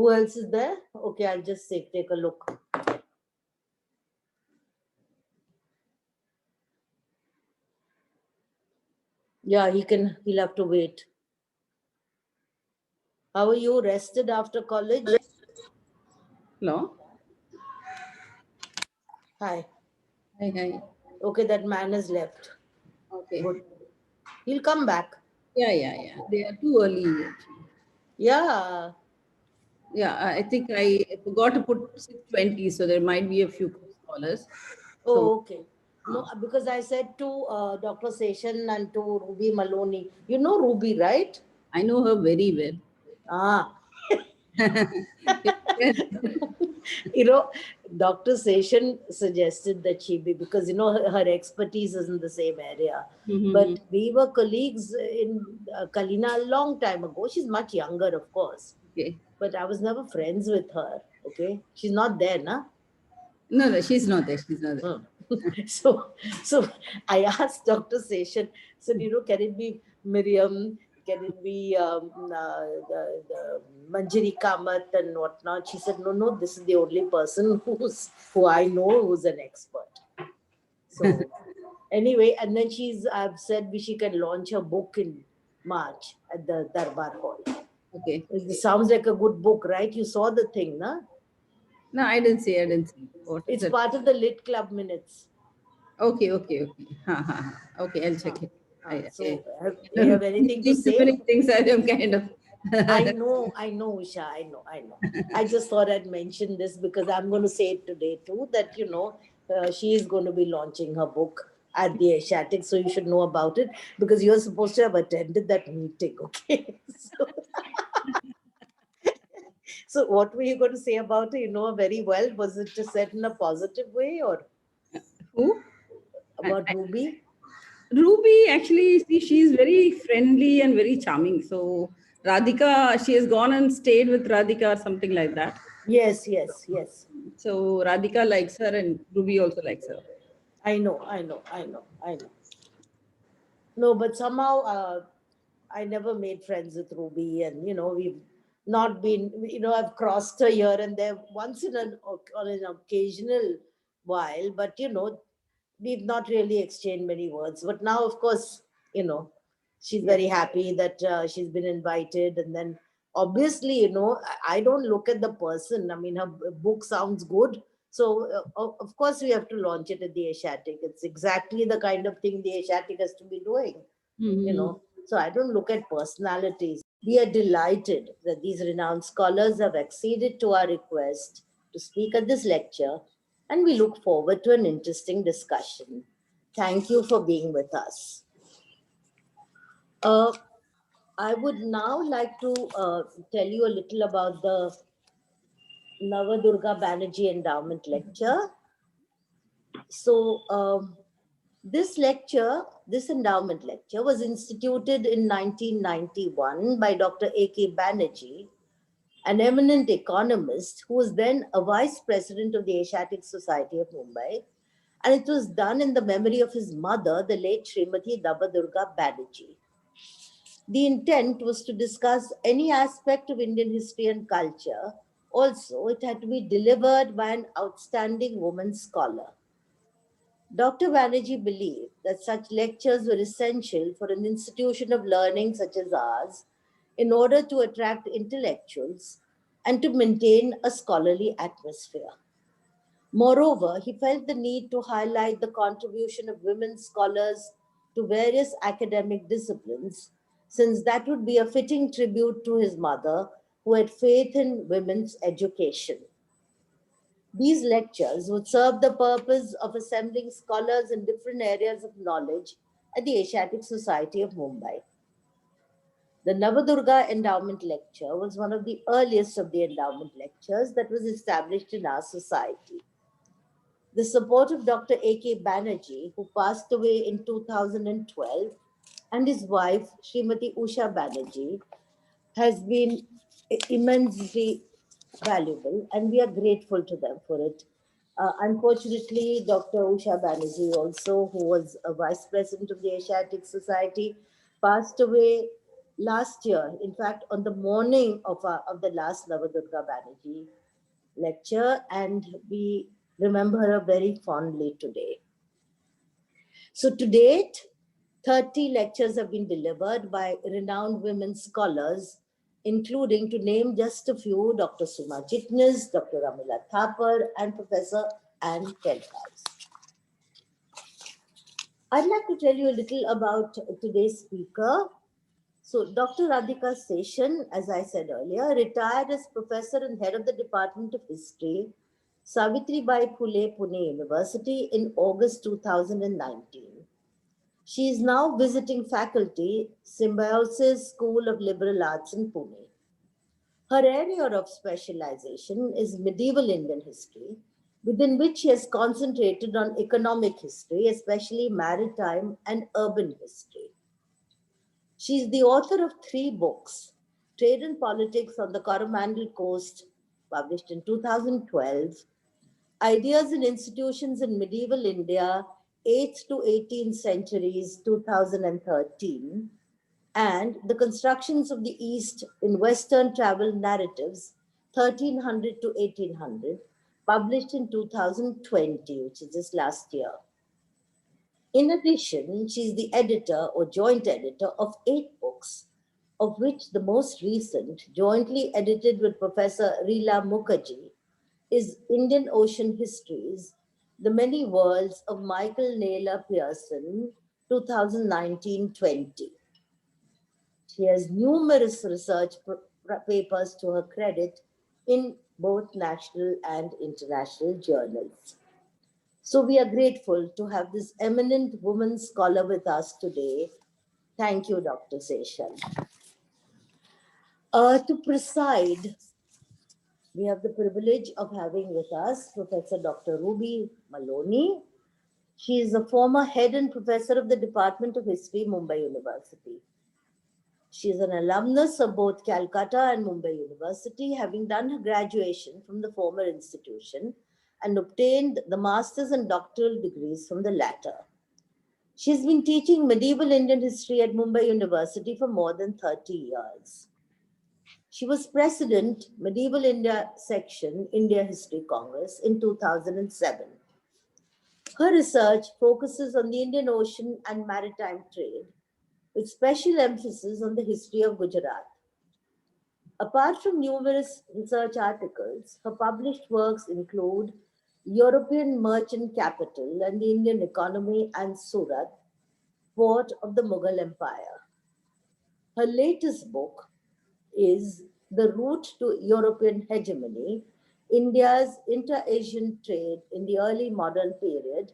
Who else is there? Okay, I'll just say, take a look. Yeah, he'll have to wait. How are you? Rested after college? Hello. Hi. Hi, hi. Okay, that man has left. Okay. Good. He'll come back. Yeah. They are too early, actually. Yeah. Yeah, I think I forgot to put 6:20, so there might be a few scholars. So, Oh, okay. No, because I said to Dr. Seshan and to Ruby Maloni. You know Ruby, right? I know her very well. Ah. Yes. you know, Dr. Seshan suggested that she be, because, her expertise is in the same area. Mhm. But we were colleagues in Kalina a long time ago. She's much younger, of course. Okay. But I was never friends with her. Okay. She's not there, na? No, she's not there. She's not there. Hmm. so I asked Dr. Seshan, said, can it be Miriam? Can it be the Manjari Kamath and whatnot? She said, no, this is the only person who I know who's an expert. So anyway, and then I've said she can launch her book in March at the Darbar Hall. Okay. It sounds like a good book, right? You saw the thing, na? No, I didn't see. I didn't see. What is It's it? part of the Lit Club minutes. Okay. Ha. Okay, I'll check Huh. it. So, I do you don't have anything to see too say? many things. I am kind of. I know, Usha, I know. I just thought I'd mention this because I'm going to say it today too, that, she is going to be launching her book at the Asiatic, so you should know about it because you're supposed to have attended that meeting, okay? So what were you going to say about it? You know her very well. Was it just said in a positive way or Who? about Ruby? Ruby, actually, see, she's very friendly and very charming. So Radhika, she has gone and stayed with Radhika or something like that. Yes. So Radhika likes her and Ruby also likes her. I know. No, but somehow I never made friends with Ruby, and we've not been. I've crossed her here and there once on an occasional while, but we've not really exchanged many words. But now, of course, she's Yeah. very happy that she's been invited, and then obviously, I don't look at the person. I mean, her book sounds good. So, of course, we have to launch it at the Asiatic. It's exactly the kind of thing the Asiatic has to be doing you Hmm. know. So I don't look at personalities. We are delighted that these renowned scholars have acceded to our request to speak at this lecture, and we look forward to an interesting discussion. Thank you for being with us. Uh, I would now like to tell you a little about the Navadurga Banerjee Endowment Lecture. So, this endowment lecture was instituted in 1991 by Dr. A.K. Banerjee, an eminent economist who was then a vice president of the Asiatic Society of Mumbai. And it was done in the memory of his mother, the late Srimati Nabadurga Banerjee. The intent was to discuss any aspect of Indian history and culture. Also, it had to be delivered by an outstanding woman scholar. Dr. Banerjee believed that such lectures were essential for an institution of learning such as ours in order to attract intellectuals and to maintain a scholarly atmosphere. Moreover, he felt the need to highlight the contribution of women scholars to various academic disciplines, since that would be a fitting tribute to his mother, who had faith in women's education. These lectures would serve the purpose of assembling scholars in different areas of knowledge at the Asiatic Society of Mumbai. The Navadurga Endowment Lecture was one of the earliest of the endowment lectures that was established in our society. The support of Dr. A.K. Banerjee, who passed away in 2012, and his wife, Srimati Usha Banerjee, has been immensely valuable, and we are grateful to them for it. Unfortunately, Dr. Usha Banerjee, also, who was a vice president of the Asiatic Society, passed away last year, in fact, on the morning of the last Navadurga Banerjee lecture, and we remember her very fondly today. So to date, 30 lectures have been delivered by renowned women scholars, including, to name just a few, Dr. Suma Chitnis, Dr. Ramila Thapar, and Professor Anne Telkais. I'd like to tell you a little about today's speaker. So, Dr. Radhika Seshan, as I said earlier, retired as professor and head of the Department of History, Savitribai Phule, Pune University, in August 2019. She is now visiting faculty, Symbiosis School of Liberal Arts in Pune. Her area of specialization is medieval Indian history, within which she has concentrated on economic history, especially maritime and urban history. She is the author of 3 books: Trade and Politics on the Coromandel Coast, published in 2012, Ideas and Institutions in Medieval India, 8th to 18th centuries, 2013, and The Constructions of the East in Western Travel Narratives, 1300 to 1800, published in 2020, which is just last year. In addition, she is the editor or joint editor of 8 books, of which the most recent, jointly edited with Professor Rila Mukherjee, is Indian Ocean Histories, The Many Worlds of Michael Naylor Pearson, 2019-20. She has numerous research papers to her credit in both national and international journals. So we are grateful to have this eminent woman scholar with us today. Thank you, Dr. Seshan. To preside, we have the privilege of having with us Professor Dr. Ruby Maloni. She is a former head and professor of the Department of History, Mumbai University. She is an alumnus of both Calcutta and Mumbai University, having done her graduation from the former institution and obtained the master's and doctoral degrees from the latter. She has been teaching medieval Indian history at Mumbai University for more than 30 years. She was president, Medieval India Section, India History Congress, in 2007. Her research focuses on the Indian Ocean and maritime trade, with special emphasis on the history of Gujarat. Apart from numerous research articles, her published works include European Merchant Capital and the Indian Economy and Surat, Port of the Mughal Empire. Her latest book is The Route to European Hegemony, India's Inter-Asian Trade in the Early Modern Period,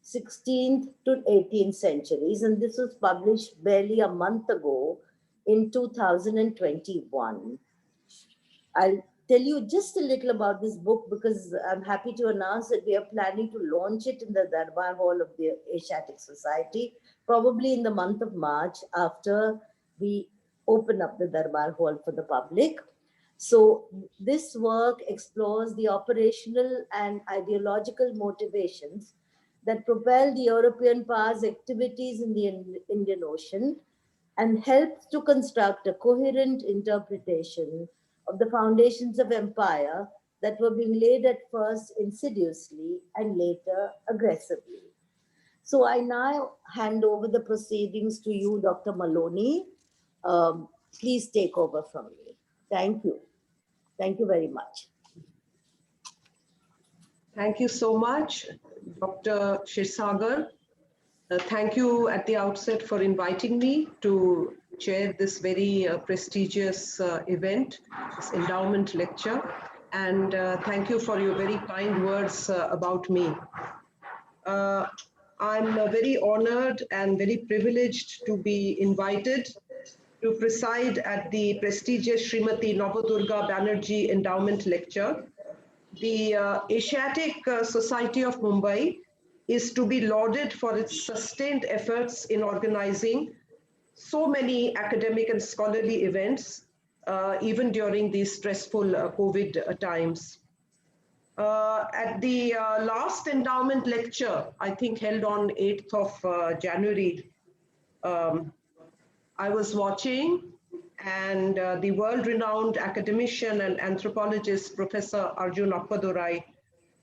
16th to 18th centuries, and this was published barely a month ago in 2021. I'll tell you just a little about this book because I'm happy to announce that we are planning to launch it in the Darbar Hall of the Asiatic Society, probably in the month of March after we open up the Darbar Hall for the public. So this work explores the operational and ideological motivations that propel the European powers' activities in the Indian Ocean and helps to construct a coherent interpretation of the foundations of empire that were being laid at first insidiously and later aggressively. So I now hand over the proceedings to you, Dr. Maloney. Please take over from me. Thank you. Thank you very much. Thank you so much, Dr. Shirsagar. Thank you at the outset for inviting me to chair this very prestigious event, this endowment lecture. And thank you for your very kind words about me. I'm very honored and very privileged to be invited to preside at the prestigious Srimati Nabadurga Banerjee Endowment Lecture. The Asiatic Society of Mumbai is to be lauded for its sustained efforts in organizing so many academic and scholarly events, even during these stressful COVID times. At the last endowment lecture, I think held on 8th of January, I was watching and the world-renowned academician and anthropologist, Professor Arjun Appadurai,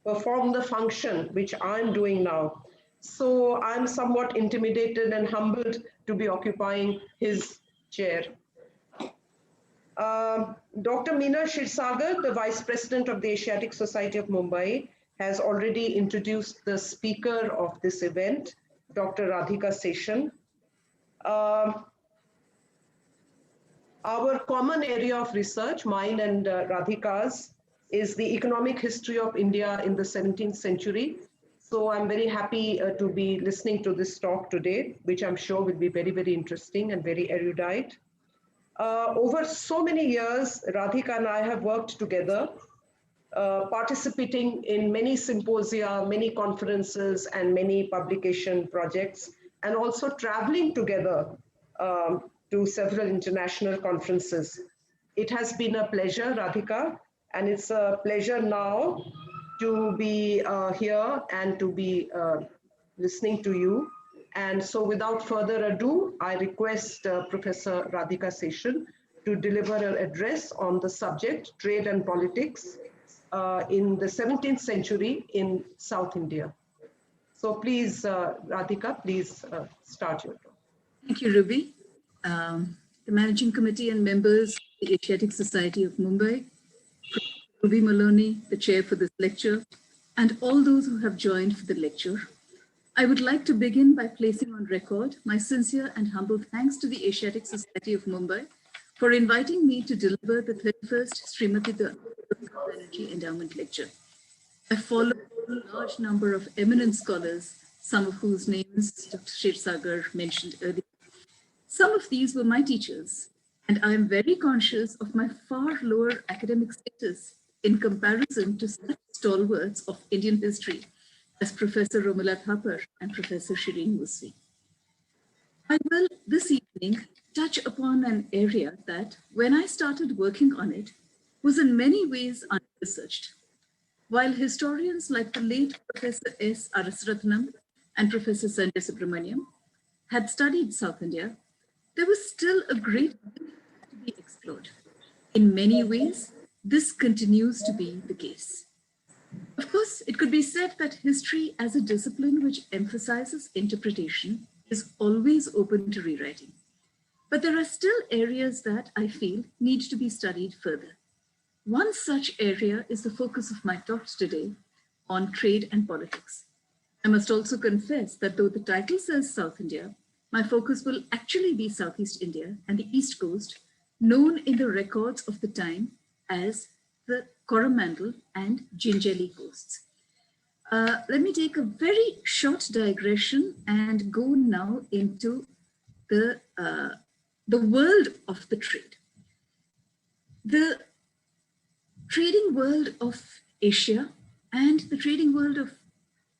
perform the function which I'm doing now. So I'm somewhat intimidated and humbled to be occupying his chair. Dr. Meena Shirsagar, the Vice President of the Asiatic Society of Mumbai, has already introduced the speaker of this event, Dr. Radhika Seshan. Our common area of research, mine and Radhika's, is the economic history of India in the 17th century. So I'm very happy to be listening to this talk today, which I'm sure will be very, very interesting and very erudite. Over so many years, Radhika and I have worked together, participating in many symposia, many conferences, and many publication projects, and also traveling together to several international conferences. It has been a pleasure, Radhika, and it's a pleasure now to be here and to be listening to you. And so without further ado, I request Professor Radhika Seshan to deliver an address on the subject, trade and politics in the 17th century in South India. So please, Radhika, please start your talk. Thank you, Ruby. The Managing Committee and members of the Asiatic Society of Mumbai, Ruby Maloni, the chair for this lecture, and all those who have joined for the lecture. I would like to begin by placing on record my sincere and humble thanks to the Asiatic Society of Mumbai for inviting me to deliver the 31st Srimati Banerjee Endowment Lecture. I followed a large number of eminent scholars, some of whose names Dr. Shirsagar mentioned earlier. Some of these were my teachers, and I am very conscious of my far lower academic status in comparison to such stalwarts of Indian history as Professor Romila Thapar and Professor Shireen Musvi. I will this evening touch upon an area that, when I started working on it, was in many ways unresearched. While historians like the late Professor S. Arasratnam and Professor Sanjay Subramaniam had studied South India, there was still a great deal to be explored. In many ways, this continues to be the case. Of course, it could be said that history as a discipline which emphasizes interpretation is always open to rewriting. But there are still areas that I feel need to be studied further. One such area is the focus of my talks today on trade and politics. I must also confess that though the title says South India, my focus will actually be Southeast India and the East Coast, known in the records of the time as the Coromandel and Jinjali coasts. Let me take a very short digression and go now into the world of the trade. The trading world of Asia and the trading world of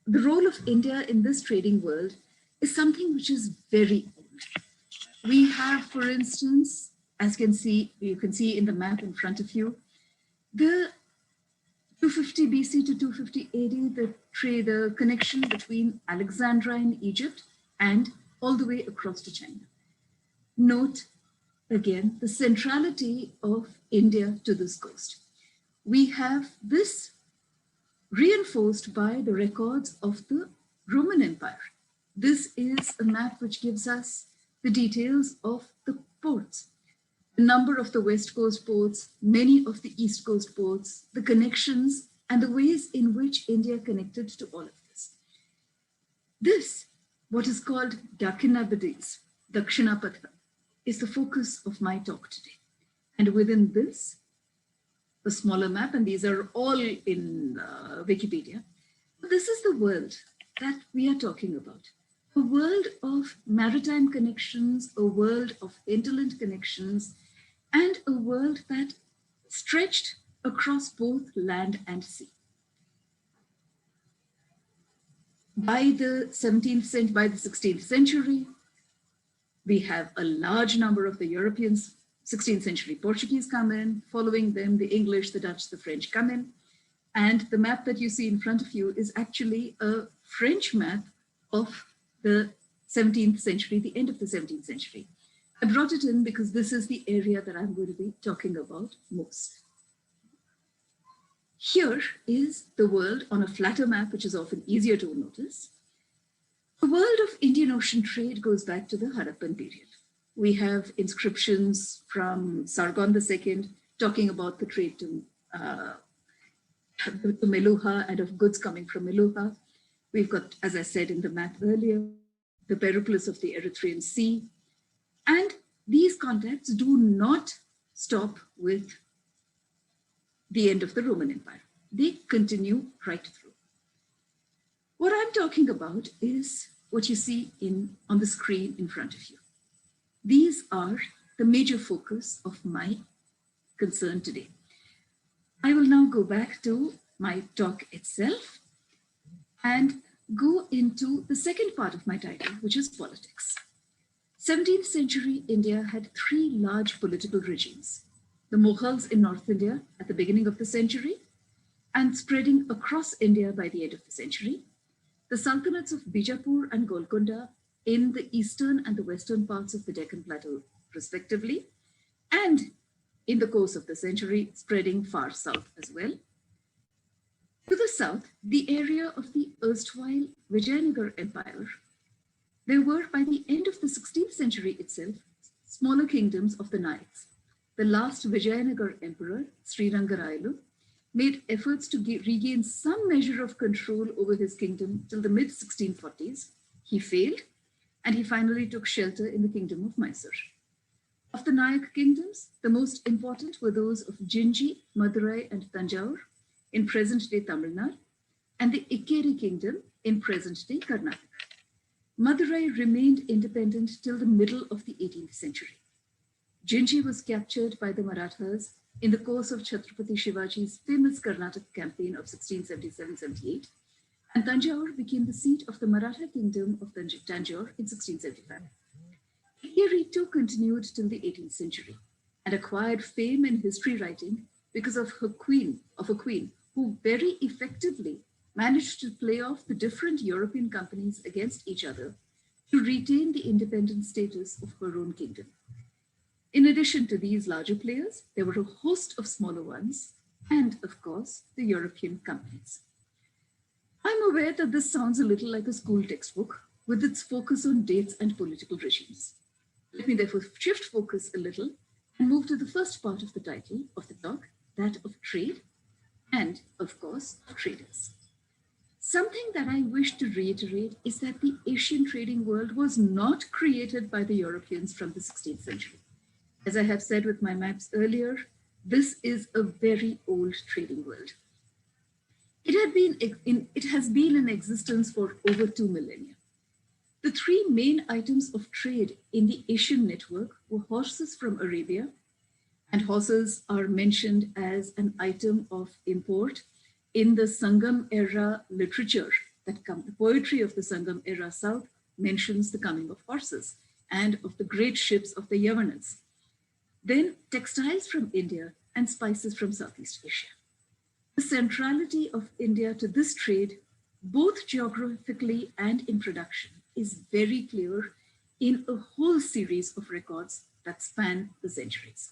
the role of India in this trading world is something which is very old. We have, for instance, as you can see in the map in front of you, the 250 BC to 250 AD, the connection between Alexandria in Egypt and all the way across to China. Note again the centrality of India to this coast. We have this reinforced by the records of the Roman Empire. This is a map which gives us the details of the ports, the number of the West Coast ports, many of the East Coast ports, the connections, and the ways in which India connected to all of this. This, what is called Dakshinapatha, is the focus of my talk today. And within this, a smaller map, and these are all in Wikipedia. This is the world that we are talking about. A world of maritime connections, a world of interland connections, and a world that stretched across both land and sea. By the 16th century, we have a large number of the Europeans, 16th century Portuguese come in, following them, the English, the Dutch, the French come in. And the map that you see in front of you is actually a French map of the 17th century, the end of the 17th century. I brought it in because this is the area that I'm going to be talking about most. Here is the world on a flatter map, which is often easier to notice. The world of Indian Ocean trade goes back to the Harappan period. We have inscriptions from Sargon II talking about the trade to Meluha and of goods coming from Meluha. We've got, as I said in the map earlier, the Periplus of the Erythraean Sea. And these contacts do not stop with the end of the Roman Empire. They continue right through. What I'm talking about is what you see on the screen in front of you. These are the major focus of my concern today. I will now go back to my talk itself and go into the second part of my title, which is politics. 17th century India had three large political regimes. The Mughals in North India at the beginning of the century and spreading across India by the end of the century. The Sultanates of Bijapur and Golconda in the eastern and the western parts of the Deccan Plateau, respectively, and in the course of the century, spreading far south as well. To the south, the area of the erstwhile Vijayanagar Empire, there were, by the end of the 16th century itself, smaller kingdoms of the Nayaks. The last Vijayanagar emperor, Srirangarayalu, made efforts to regain some measure of control over his kingdom till the mid-1640s. He failed, and he finally took shelter in the kingdom of Mysore. Of the Nayak kingdoms, the most important were those of Jinji, Madurai, and Tanjore in present-day Tamil Nadu, and the Ikkeri kingdom in present-day Karnataka. Madurai remained independent till the middle of the 18th century. Jinji was captured by the Marathas in the course of Chhatrapati Shivaji's famous Karnataka campaign of 1677-78, and Tanjore became the seat of the Maratha kingdom of Tanjore in 1675. Ikkeri too continued till the 18th century and acquired fame in history writing because of a queen who very effectively managed to play off the different European companies against each other to retain the independent status of her own kingdom. In addition to these larger players, there were a host of smaller ones, and of course, the European companies. I'm aware that this sounds a little like a school textbook with its focus on dates and political regimes. Let me therefore shift focus a little and move to the first part of the title of the talk, that of trade, and of course, of traders. Something that I wish to reiterate is that the Asian trading world was not created by the Europeans from the 16th century. As I have said with my maps earlier, this is a very old trading world. It has been in existence for over 2 millennia. The three main items of trade in the Asian network were horses from Arabia, and horses are mentioned as an item of import in the Sangam era literature. The poetry of the Sangam era South mentions the coming of horses and of the great ships of the Yavanids. Then textiles from India and spices from Southeast Asia. The centrality of India to this trade, both geographically and in production, is very clear in a whole series of records that span the centuries.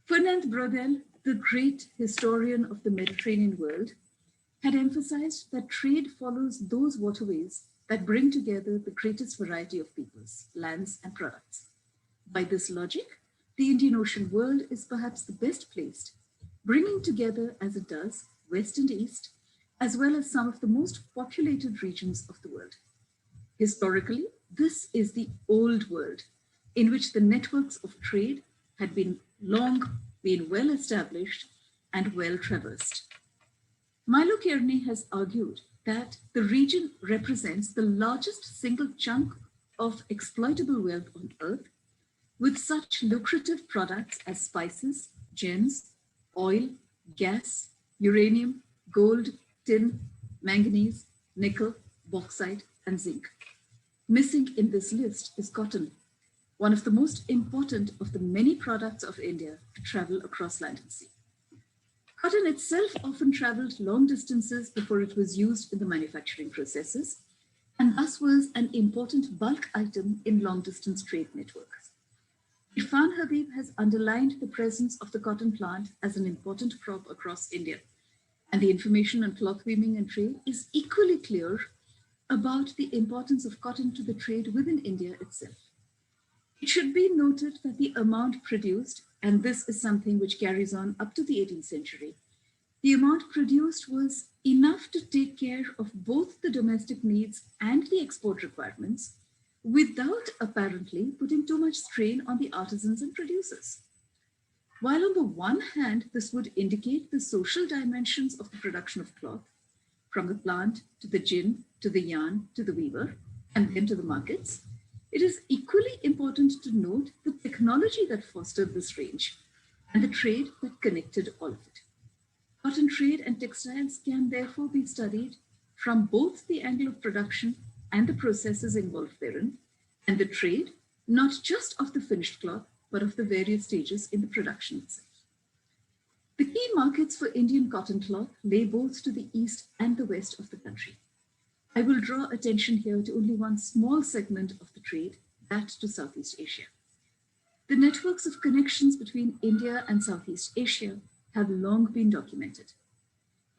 Fernand Braudel, the great historian of the Mediterranean world, had emphasized that trade follows those waterways that bring together the greatest variety of peoples, lands, and products. By this logic, the Indian Ocean world is perhaps the best placed, bringing together, as it does, West and East, as well as some of the most populated regions of the world. Historically, this is the old world, in which the networks of trade had been well established and well traversed. Milo Kearney has argued that the region represents the largest single chunk of exploitable wealth on Earth, with such lucrative products as spices, gems, oil, gas, uranium, gold, tin, manganese, nickel, bauxite, and zinc. Missing in this list is cotton, one of the most important of the many products of India to travel across land and sea. Cotton itself often traveled long distances before it was used in the manufacturing processes, and thus was an important bulk item in long-distance trade networks. Irfan Habib has underlined the presence of the cotton plant as an important crop across India. And the information on cloth weaving and trade is equally clear about the importance of cotton to the trade within India itself. It should be noted that the amount produced, and this is something which carries on up to the 18th century, the amount produced was enough to take care of both the domestic needs and the export requirements without apparently putting too much strain on the artisans and producers. While on the one hand, this would indicate the social dimensions of the production of cloth, from the plant to the gin, to the yarn, to the weaver, and then to the markets, it is equally important to note the technology that fostered this range and the trade that connected all of it. Cotton trade and textiles can therefore be studied from both the angle of production and the processes involved therein, and the trade, not just of the finished cloth, but of the various stages in the production itself. The key markets for Indian cotton cloth lay both to the east and the west of the country. I will draw attention here to only one small segment of the trade, that to Southeast Asia. The networks of connections between India and Southeast Asia have long been documented.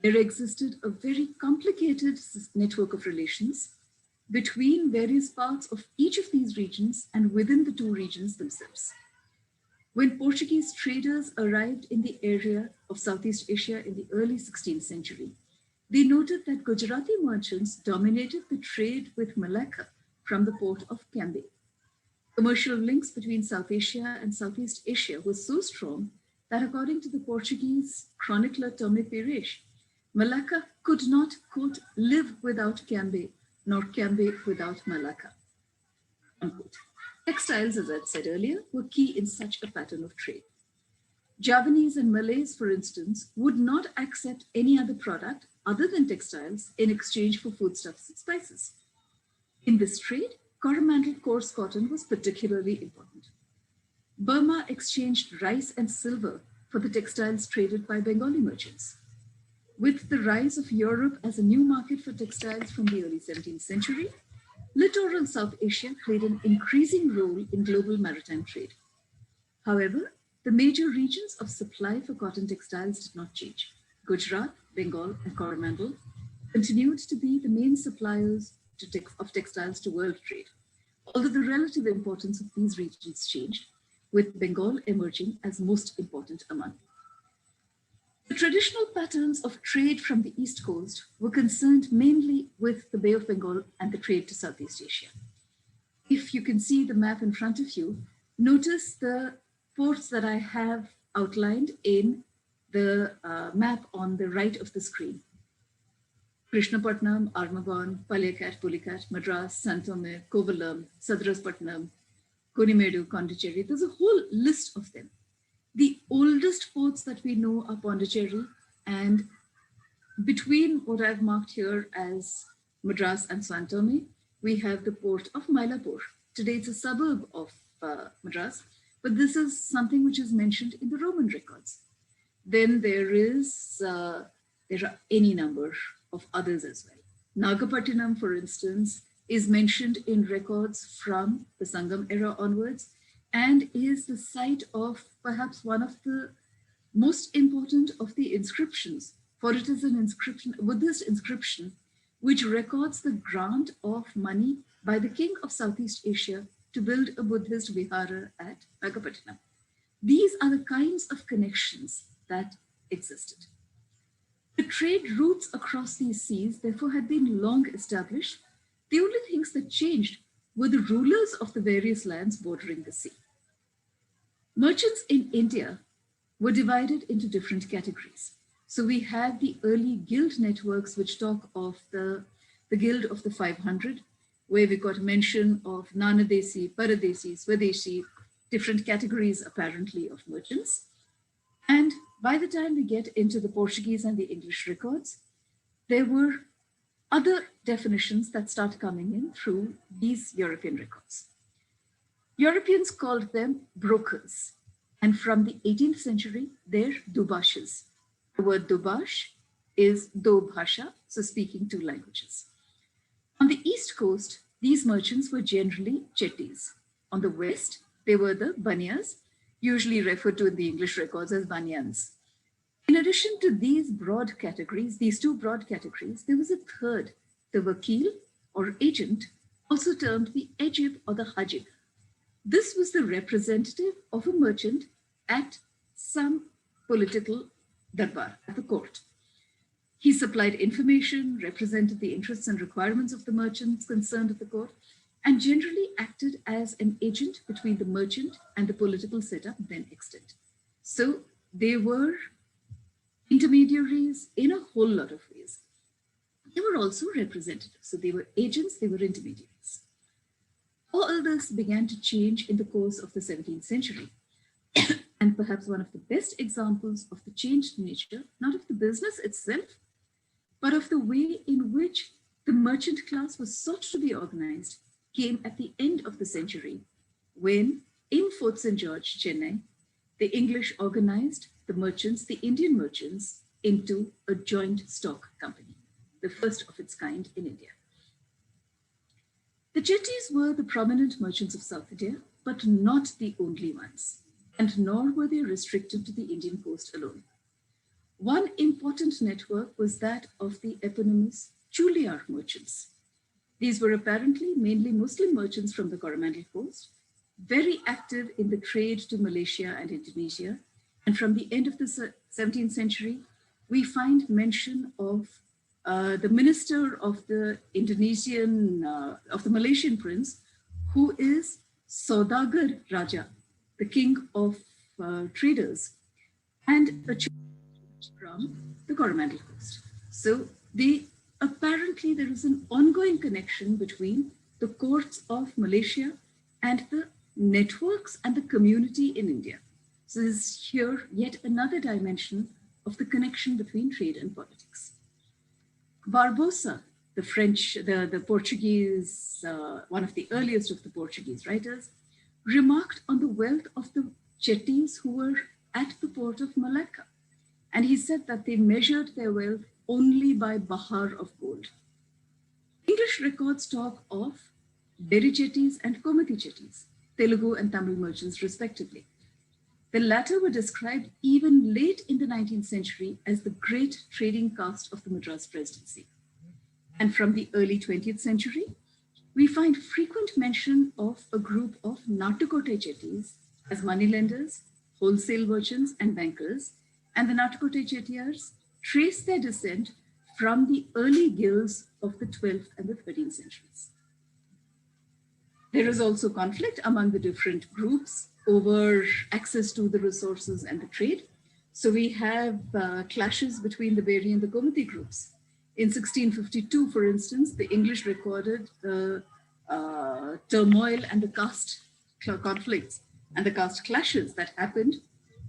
There existed a very complicated network of relations between various parts of each of these regions and within the two regions themselves. When Portuguese traders arrived in the area of Southeast Asia in the early 16th century, they noted that Gujarati merchants dominated the trade with Malacca from the port of Cambay. Commercial links between South Asia and Southeast Asia were so strong that according to the Portuguese chronicler Tome Pires, Malacca could not, quote, live without Cambay, nor Cambay without Malacca, unquote. Textiles, as I said earlier, were key in such a pattern of trade. Javanese and Malays, for instance, would not accept any other product other than textiles in exchange for foodstuffs and spices. In this trade, Coromandel coarse cotton was particularly important. Burma exchanged rice and silver for the textiles traded by Bengali merchants. With the rise of Europe as a new market for textiles from the early 17th century, littoral South Asia played an increasing role in global maritime trade. However, the major regions of supply for cotton textiles did not change. Gujarat, Bengal, and Coromandel continued to be the main suppliers of textiles to world trade, although the relative importance of these regions changed, with Bengal emerging as most important among them. The traditional patterns of trade from the East Coast were concerned mainly with the Bay of Bengal and the trade to Southeast Asia. If you can see the map in front of you, notice the ports that I have outlined in the map on the right of the screen. Krishnapatnam, Armagon, Palayakat, Pulikat, Madras, Santome, Kovalam, Sadraspatnam, Konimedu, Pondicherry. There's a whole list of them. The oldest ports that we know are Pondicherry, and between what I've marked here as Madras and Santome, we have the port of Mylapore. Today it's a suburb of Madras, but this is something which is mentioned in the Roman records. Then there are any number of others as well. Nagapattinam, for instance, is mentioned in records from the Sangam era onwards and is the site of perhaps one of the most important of the inscriptions, for it is an inscription, a Buddhist inscription, which records the grant of money by the king of Southeast Asia to build a Buddhist vihara at Nagapattinam. These are the kinds of connections that existed. The trade routes across these seas, therefore, had been long established. The only things that changed were the rulers of the various lands bordering the sea. Merchants in India were divided into different categories. So we had the early guild networks, which talk of the Guild of the 500, where we got mention of Nanadesi, Paradesi, Swadeshi, different categories apparently of merchants. And by the time we get into the Portuguese and the English records, there were other definitions that start coming in through these European records. Europeans called them brokers. And from the 18th century, they're dubashes. The word dubash is do bhasha, so speaking two languages. On the East Coast, these merchants were generally chettis. On the West, they They were the Banyas, usually referred to in the English records as Banyans. In addition to these broad categories, these two broad categories, there was a third, the Vakil or agent, also termed the Ejib or the Hajib. This was the representative of a merchant at some political darbar, at the court. He supplied information, represented the interests and requirements of the merchants concerned at the court, and generally acted as an agent between the merchant and the political setup then extant. So they were intermediaries in a whole lot of ways. They were also representatives. So they were agents, they were intermediaries. All this began to change in the course of the 17th century. And perhaps one of the best examples of the changed nature, not of the business itself, but of the way in which the merchant class was sought to be organized, came at the end of the century, when in Fort St. George, Chennai, the English organized the merchants, the Indian merchants, into a joint stock company, the first of its kind in India. The jetties were the prominent merchants of South India, but not the only ones, and nor were they restricted to the Indian coast alone. One important network was that of the eponymous Chuliyar merchants. These were apparently mainly Muslim merchants from the Coromandel coast, very active in the trade to Malaysia and Indonesia. And from the end of the 17th century, we find mention of the minister of the of the Malaysian prince, who is Saudagar Raja, the king of traders, and a from the Coromandel coast. So apparently there is an ongoing connection between the courts of Malaysia and the networks and the community in India. So this is here yet another dimension of the connection between trade and politics. Barbosa, the French, the Portuguese, one of the earliest of the Portuguese writers, remarked on the wealth of the chetties who were at the port of Malacca. And he said that they measured their wealth only by bahar of gold. English records talk of Berry chetties and Komati chetties, Telugu and Tamil merchants respectively. The latter were described even late in the 19th century as the great trading caste of the Madras Presidency. And from the early 20th century, we find frequent mention of a group of Natukote chetties as moneylenders, wholesale merchants, and bankers. And the Natukote chettiars trace their descent from the early guilds of the 12th and the 13th centuries. There is also conflict among the different groups over access to the resources and the trade. So we have clashes between the Berry and the Komati groups. In 1652, for instance, the English recorded the turmoil and the caste conflicts and the caste clashes that happened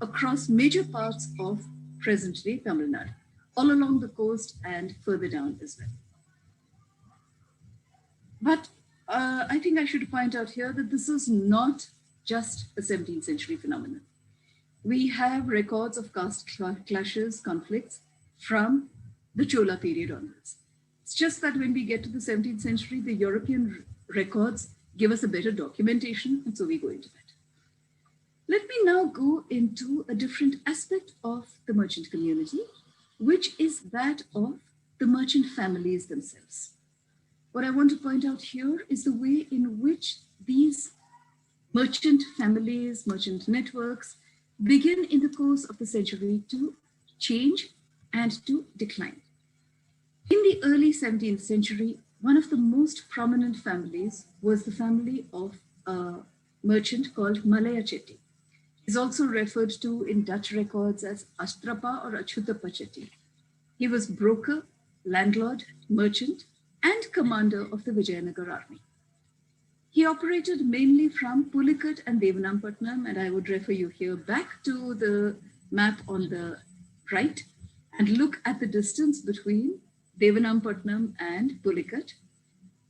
across major parts of present-day Tamil Nadu, all along the coast and further down as well. But I think I should point out here that this is not just a 17th century phenomenon. We have records of caste clashes, conflicts from the Chola period onwards. It's just that when we get to the 17th century, the European records give us a better documentation, and so we go into that. Let me now go into a different aspect of the merchant community, which is that of the merchant families themselves. What I want to point out here is the way in which these merchant families, merchant networks begin in the course of the century to change and to decline. In the early 17th century, one of the most prominent families was the family of a merchant called Malaya Chetty. He's also referred to in Dutch records as Astrapa or Achutappa Chetty. He was broker, landlord, merchant, and commander of the Vijayanagar army. He operated mainly from Pulikat and Devanampatnam, and I would refer you here back to the map on the right and look at the distance between Devanampatnam and Pulikat.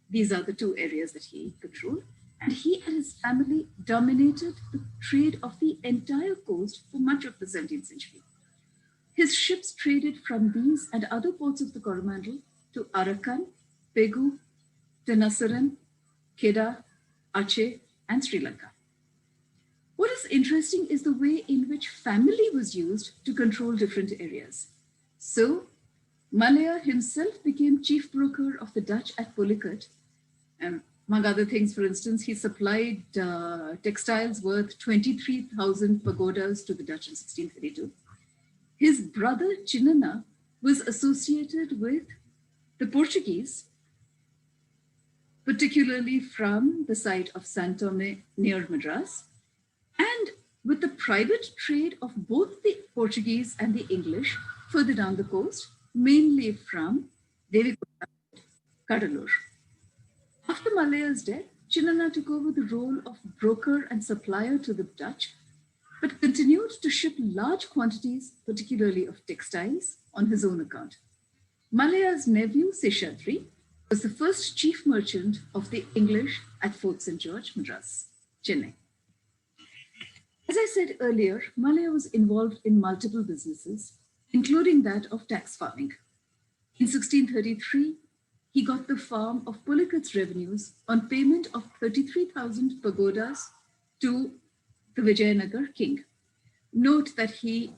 These are the two areas that he controlled. And he and his family dominated the trade of the entire coast for much of the 17th century. His ships traded from these and other ports of the Coromandel to Arakan, Pegu, Tenasserim, Kedah, Aceh, and Sri Lanka. What is interesting is the way in which family was used to control different areas. So Malaya himself became chief broker of the Dutch at Pulicat. And among other things, for instance, he supplied textiles worth 23,000 pagodas to the Dutch in 1632. His brother Chinana was associated with the Portuguese, particularly from the site of San Tome near Madras, and with the private trade of both the Portuguese and the English further down the coast, mainly from Devikota, Kadalur. After Malaya's death, Chinana took over the role of broker and supplier to the Dutch, but continued to ship large quantities, particularly of textiles, on his own account. Malaya's nephew, Seshadri, was the first chief merchant of the English at Fort St. George, Madras, Chennai. As I said earlier, Malaya was involved in multiple businesses, including that of tax farming. In 1633, he got the farm of Pulicat's revenues on payment of 33,000 pagodas to the Vijayanagar king. Note that he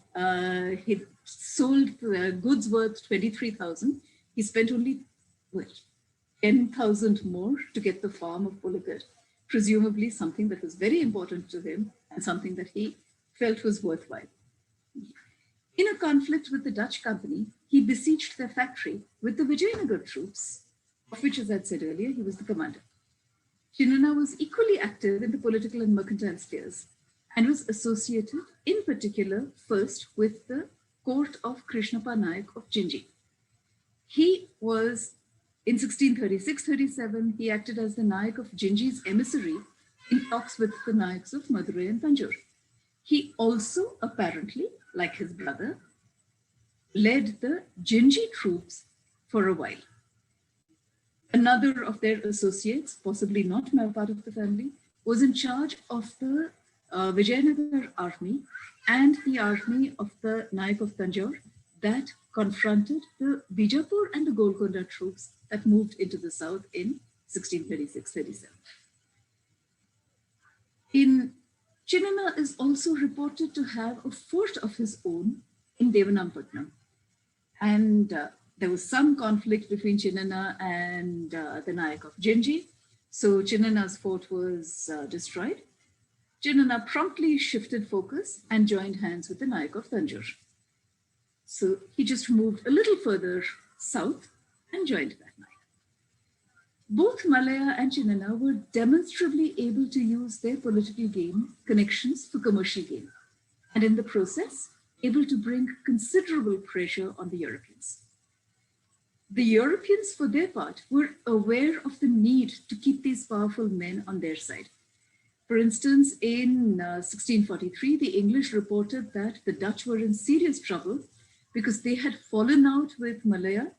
sold goods worth 23,000. He spent only 10,000 more to get the farm of Pulicat, presumably something that was very important to him and something that he felt was worthwhile. In a conflict with the Dutch company, he besieged their factory with the Vijayanagar troops, of which, as I said earlier, he was the commander. Chinana was equally active in the political and mercantile spheres and was associated, in particular, first with the court of Krishnappa Nayak of Jinji. He was, in 1636-37, he acted as the Nayak of Jinji's emissary in talks with the Nayaks of Madurai and Tanjore. He also, apparently, like his brother, led the Jinji troops for a while. Another of their associates, possibly not part of the family, was in charge of the Vijayanagar army and the army of the Nayak of Tanjore that confronted the Bijapur and the Golconda troops that moved into the south in 1636-37. Chinana is also reported to have a fort of his own in Devanampatnam. And there was some conflict between Chinana and the Nayak of Jinji. So Chinana's fort was destroyed. Chinana promptly shifted focus and joined hands with the Nayak of Tanjore. So he just moved a little further south and joined that Nayak. Both Malaya and Chinana were demonstrably able to use their political connections for commercial gain, and in the process, able to bring considerable pressure on the Europeans. The Europeans, for their part, were aware of the need to keep these powerful men on their side. For instance, in 1643, the English reported that the Dutch were in serious trouble because they had fallen out with Malaya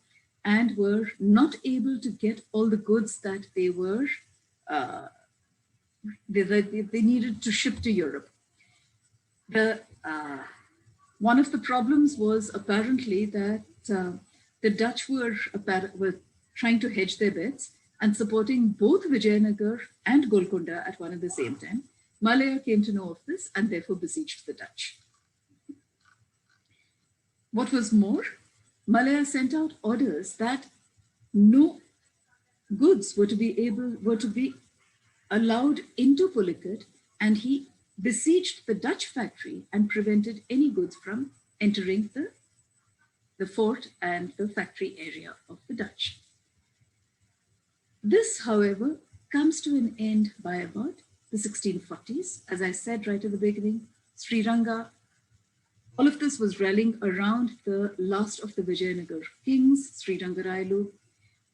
and were not able to get all the goods that they were they needed to ship to Europe. One of the problems was apparently that the Dutch were trying to hedge their bets and supporting both Vijayanagar and Golconda at one and the same time. Malaya came to know of this and therefore besieged the Dutch. What was more, Malaya sent out orders that no goods were to be allowed into Pulicat, and he besieged the Dutch factory and prevented any goods from entering the fort and the factory area of the Dutch. This, however, comes to an end by about the 1640s. As I said right at the beginning, Sriranga, all of this was rallying around the last of the Vijayanagar kings, Srirangarayalu,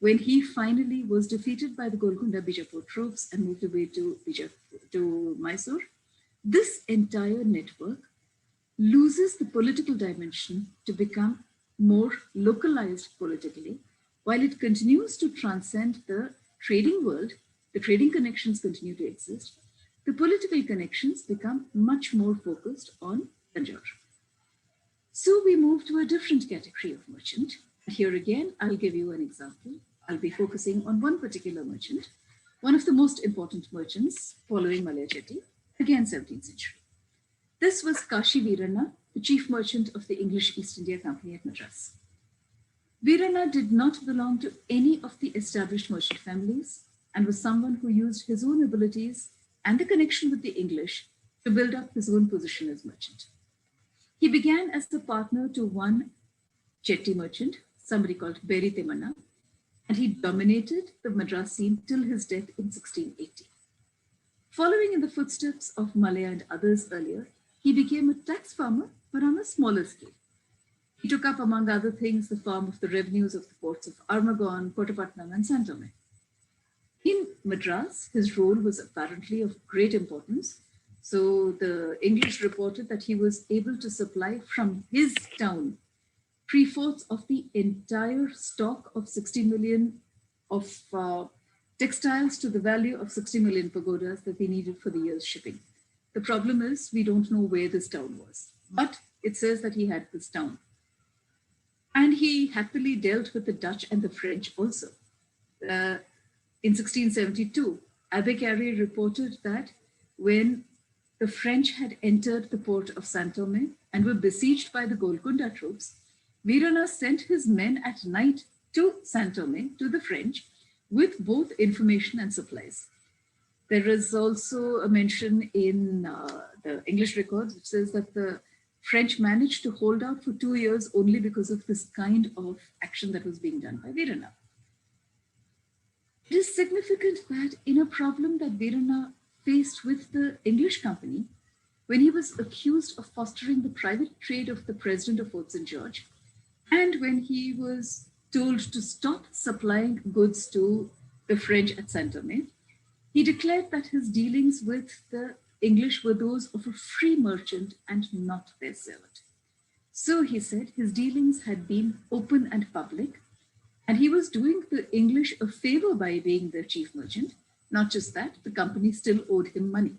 when he finally was defeated by the Golconda Bijapur troops and moved away to Mysore. This entire network loses the political dimension to become more localized politically, while it continues to transcend the trading world. The trading connections continue to exist. The political connections become much more focused on Tanjore. So we move to a different category of merchant. Here again, I'll give you an example. I'll be focusing on one particular merchant, one of the most important merchants following Malaya Chetty, again 17th century. This was Kashi Veerana, the chief merchant of the English East India Company at Madras. Veerana did not belong to any of the established merchant families and was someone who used his own abilities and the connection with the English to build up his own position as merchant. He began as the partner to one Chetty merchant, somebody called Beri Temanna, and he dominated the Madras scene till his death in 1680. Following in the footsteps of Malaya and others earlier, he became a tax farmer, but on a smaller scale. He took up, among other things, the farm of the revenues of the ports of Armagon, Kottapatnam, and Santome. In Madras, his role was apparently of great importance. So the English reported that he was able to supply from his town 3/4 of the entire stock of 60 million of textiles to the value of 60 million pagodas that they needed for the year's shipping. The problem is we don't know where this town was, but it says that he had this town. And he happily dealt with the Dutch and the French also. In 1672, Abbe Carey reported that when the French had entered the port of Santome and were besieged by the Golconda troops, Veerana sent his men at night to Santome, to the French, with both information and supplies. There is also a mention in the English records which says that the French managed to hold out for 2 years only because of this kind of action that was being done by Veerana. It is significant that in a problem that Veerana faced with the English company, when he was accused of fostering the private trade of the president of Fort St. George, and when he was told to stop supplying goods to the French at Saint-Domingue, he declared that his dealings with the English were those of a free merchant and not their servant. So he said his dealings had been open and public, and he was doing the English a favor by being their chief merchant. Not just that, the company still owed him money.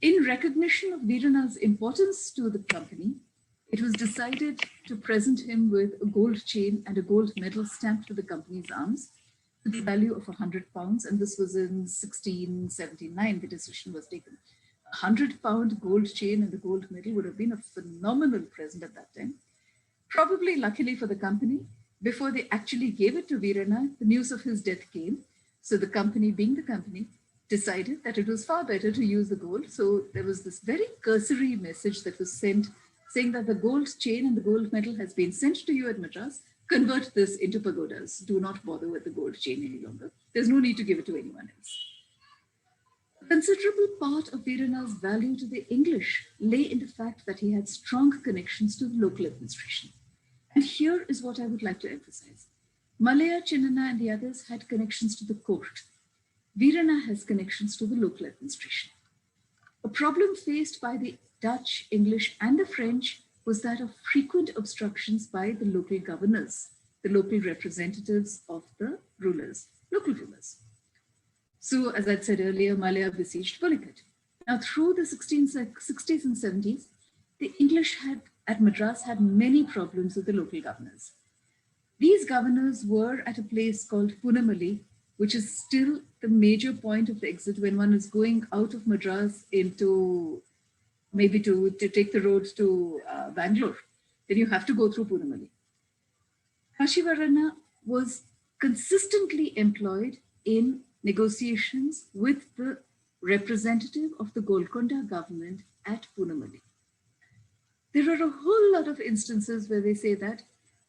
In recognition of Veerana's importance to the company, it was decided to present him with a gold chain and a gold medal stamped to the company's arms to the value of £100. And this was in 1679, the decision was taken. A £100 gold chain and the gold medal would have been a phenomenal present at that time. Probably luckily for the company, before they actually gave it to Veerana, the news of his death came. So the company, being the company, decided that it was far better to use the gold. So there was this very cursory message that was sent saying that the gold chain and the gold medal has been sent to you at Madras. Convert this into pagodas. Do not bother with the gold chain any longer. There's no need to give it to anyone else. A considerable part of Veerana's value to the English lay in the fact that he had strong connections to the local administration. And here is what I would like to emphasize. Malaya, Chinnana, and the others had connections to the court. Veerana has connections to the local administration. A problem faced by the Dutch, English, and the French was that of frequent obstructions by the local governors, the local representatives of the rulers, local rulers. So, as I'd said earlier, Malaya besieged Pulicat. Now, through the 1660s and 70s, the English at Madras had many problems with the local governors. These governors were at a place called Pune, which is still the major point of the exit when one is going out of Madras into maybe to take the road to Bangalore. Then you have to go through Pune. Kashivarana was consistently employed in negotiations with the representative of the Golconda government at Pune. There are a whole lot of instances where they say that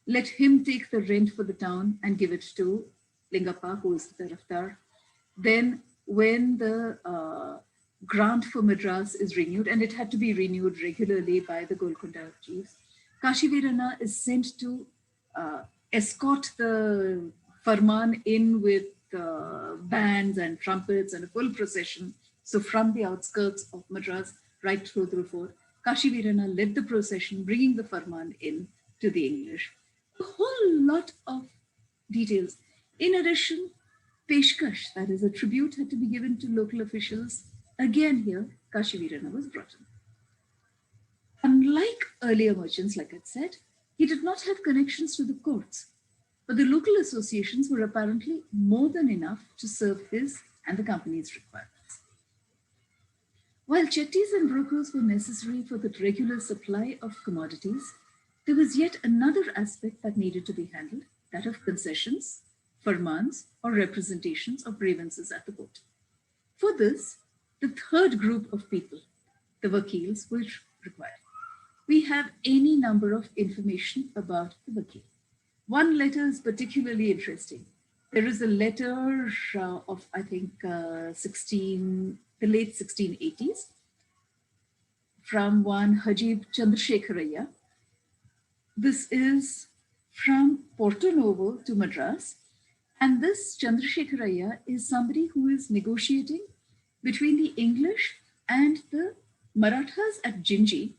let him take the rent for the town and give it to Lingappa, who is the Taraftar. Then when the grant for Madras is renewed, and it had to be renewed regularly by the Golconda chiefs, Kashivarana is sent to escort the Farman in with bands and trumpets and a full procession. So from the outskirts of Madras right through the fort, Kashivarana led the procession, bringing the Farman in to the English. A whole lot of details. In addition, Peshkash, that is a tribute, had to be given to local officials. Again here, Kashivarana was brought in. Unlike earlier merchants, like I said, he did not have connections to the courts, but the local associations were apparently more than enough to serve his and the company's requirements. While chetties and brokers were necessary for the regular supply of commodities, there was yet another aspect that needed to be handled, that of concessions, farmans, or representations of grievances at the court. For this, the third group of people, the vakils, were required. We have any number of information about the vakil. One letter is particularly interesting. There is a letter of, I think, the late 1680s from one Hajib Chandrasekharaya. This is from Porto Novo to Madras. And this Chandrasekharaya is somebody who is negotiating between the English and the Marathas at Jinji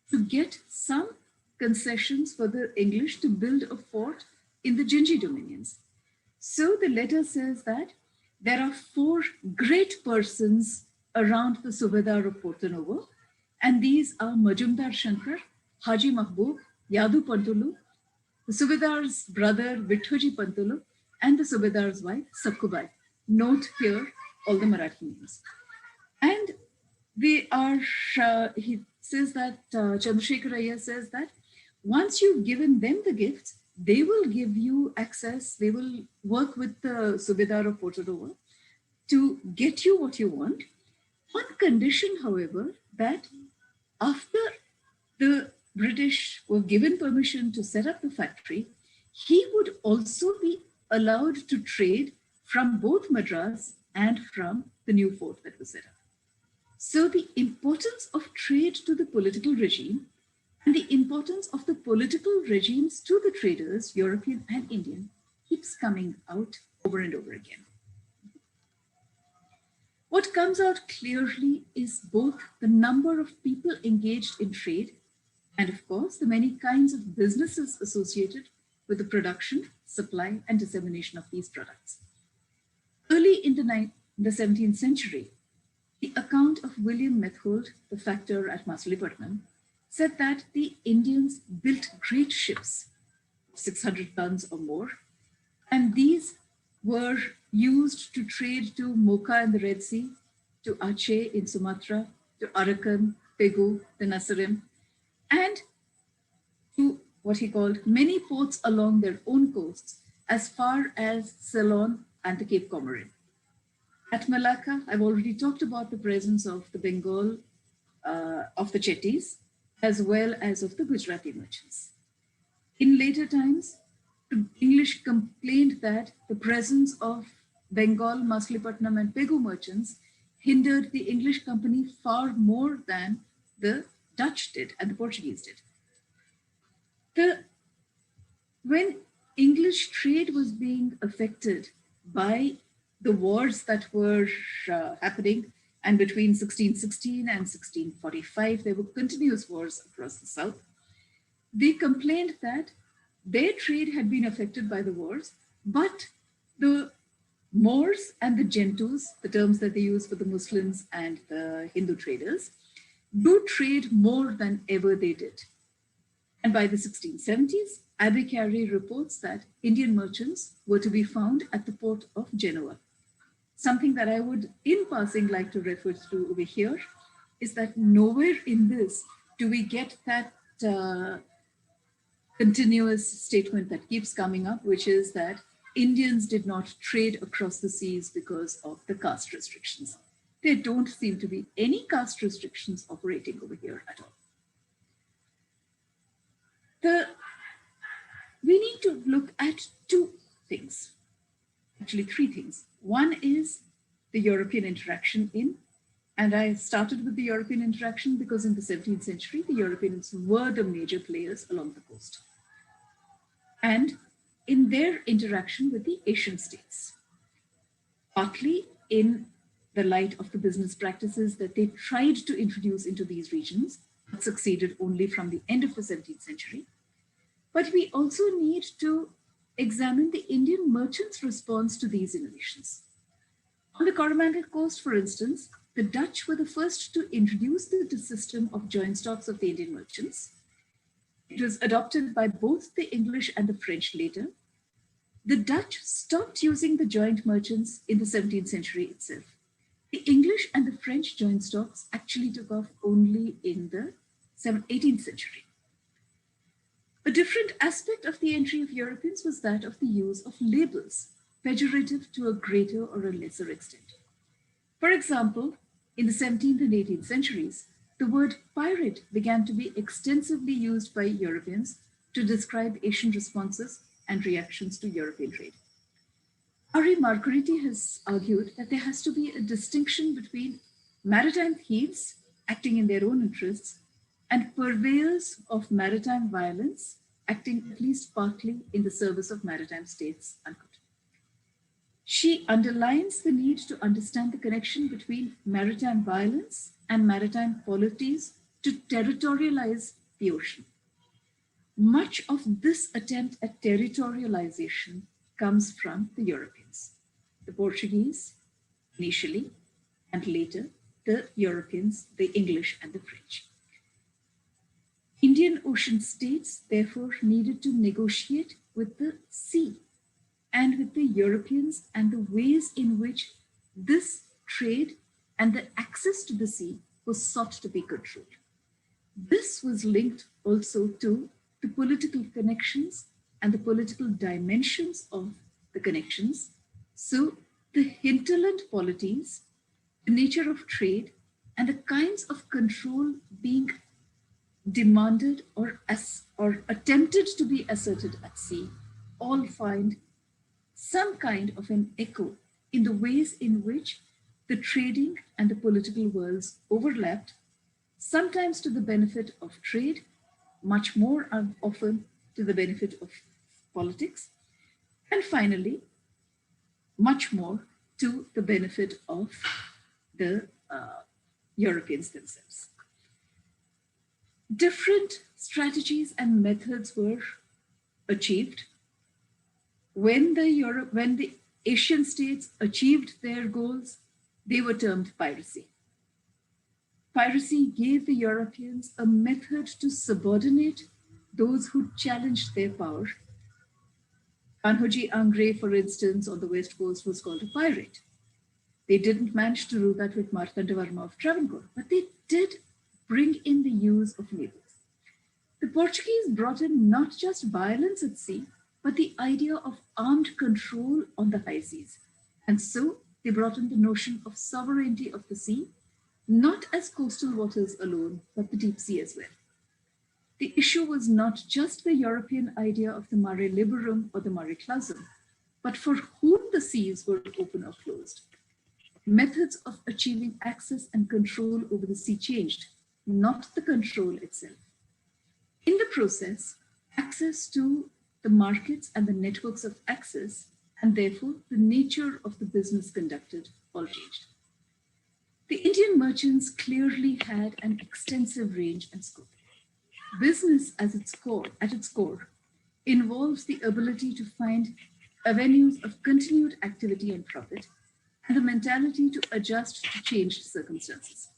to get some concessions for the English to build a fort in the Jinji dominions. So the letter says that there are 4 great persons around the Subedar of Porto Novo, and these are Majumdar Shankar, Haji Mahbub, Yadu Pantulu, the Subedar's brother Vithoji Pantulu, and the Subedar's wife Sakkubai. Note here all the Marathi names. And they are, he says that, Chandrasekharaya says that once you've given them the gifts, they will give you access, they will work with the Subedar of Porto Novo to get you what you want. On condition, however, that after the British were given permission to set up the factory, he would also be allowed to trade from both Madras and from the new fort that was set up. So the importance of trade to the political regime and the importance of the political regimes to the traders, European and Indian, keeps coming out over and over again. What comes out clearly is both the number of people engaged in trade and, of course, the many kinds of businesses associated with the production, supply, and dissemination of these products. Early in the 17th century, the account of William Methold, the factor at Masulipatam, said that the Indians built great ships, 600 tons or more, and these were used to trade to Mocha in the Red Sea, to Aceh in Sumatra, to Arakan, Pegu, the Nasarim, and to what he called many ports along their own coasts as far as Ceylon and the Cape Comorin. At Malacca, I've already talked about the presence of the Bengal, of the Chettis, as well as of the Gujarati merchants. In later times, the English complained that the presence of Bengal, Masulipatam, and Pegu merchants hindered the English company far more than the Dutch did and the Portuguese did. When English trade was being affected by the wars that were happening, and between 1616 and 1645, there were continuous wars across the south, they complained that their trade had been affected by the wars, but the Moors and the Gentus, the terms that they use for the Muslims and the Hindu traders, do trade more than ever they did. And by the 1670s, Abbé Carey reports that Indian merchants were to be found at the port of Genoa. Something that I would, in passing, like to refer to over here is that nowhere in this do we get that continuous statement that keeps coming up, which is that Indians did not trade across the seas because of the caste restrictions. There don't seem to be any caste restrictions operating over here at all. We need to look at 2 things, actually 3 things. One is the European interaction in, and I started with the European interaction because in the 17th century, the Europeans were the major players along the coast. And in their interaction with the Asian states, partly in the light of the business practices that they tried to introduce into these regions, but succeeded only from the end of the 17th century. But we also need to examine the Indian merchants' response to these innovations. On the Coromandel coast, for instance, the Dutch were the first to introduce the system of joint stocks of the Indian merchants. It was adopted by both the English and the French later. The Dutch stopped using the joint merchants in the 17th century itself. The English and the French joint stocks actually took off only in the 18th century. A different aspect of the entry of Europeans was that of the use of labels, pejorative to a greater or a lesser extent. For example, in the 17th and 18th centuries, the word pirate began to be extensively used by Europeans to describe Asian responses and reactions to European trade. Ari Margheriti has argued that there has to be a distinction between maritime thieves acting in their own interests and purveyors of maritime violence acting at least partly in the service of maritime states. Unquote. She underlines the need to understand the connection between maritime violence and maritime polities to territorialize the ocean. Much of this attempt at territorialization comes from the Europeans, the Portuguese initially, and later the Europeans, the English and the French. Indian Ocean states therefore needed to negotiate with the sea and with the Europeans and the ways in which this trade and the access to the sea was sought to be controlled. This was linked also to the political connections and the political dimensions of the connections. So the hinterland polities, the nature of trade, and the kinds of control being demanded or attempted to be asserted at sea all find some kind of an echo in the ways in which the trading and the political worlds overlapped, sometimes to the benefit of trade, much more often to the benefit of politics, and finally, much more to the benefit of the Europeans themselves. Different strategies and methods were achieved. When the Asian states achieved their goals, they were termed piracy. Piracy gave the Europeans a method to subordinate those who challenged their power. Kanhoji Angre, for instance, on the west coast was called a pirate. They didn't manage to do that with Markandavarma of Travancore, but they did bring in the use of labels. The Portuguese brought in not just violence at sea, but the idea of armed control on the high seas. And so they brought in the notion of sovereignty of the sea, not as coastal waters alone, but the deep sea as well. The issue was not just the European idea of the mare liberum or the mare clausum, but for whom the seas were open or closed. Methods of achieving access and control over the sea changed, not the control itself. In the process, access to the markets and the networks of access, and therefore the nature of the business conducted, all changed. The Indian merchants clearly had an extensive range and scope. Business at its core, involves the ability to find avenues of continued activity and profit, and the mentality to adjust to changed circumstances.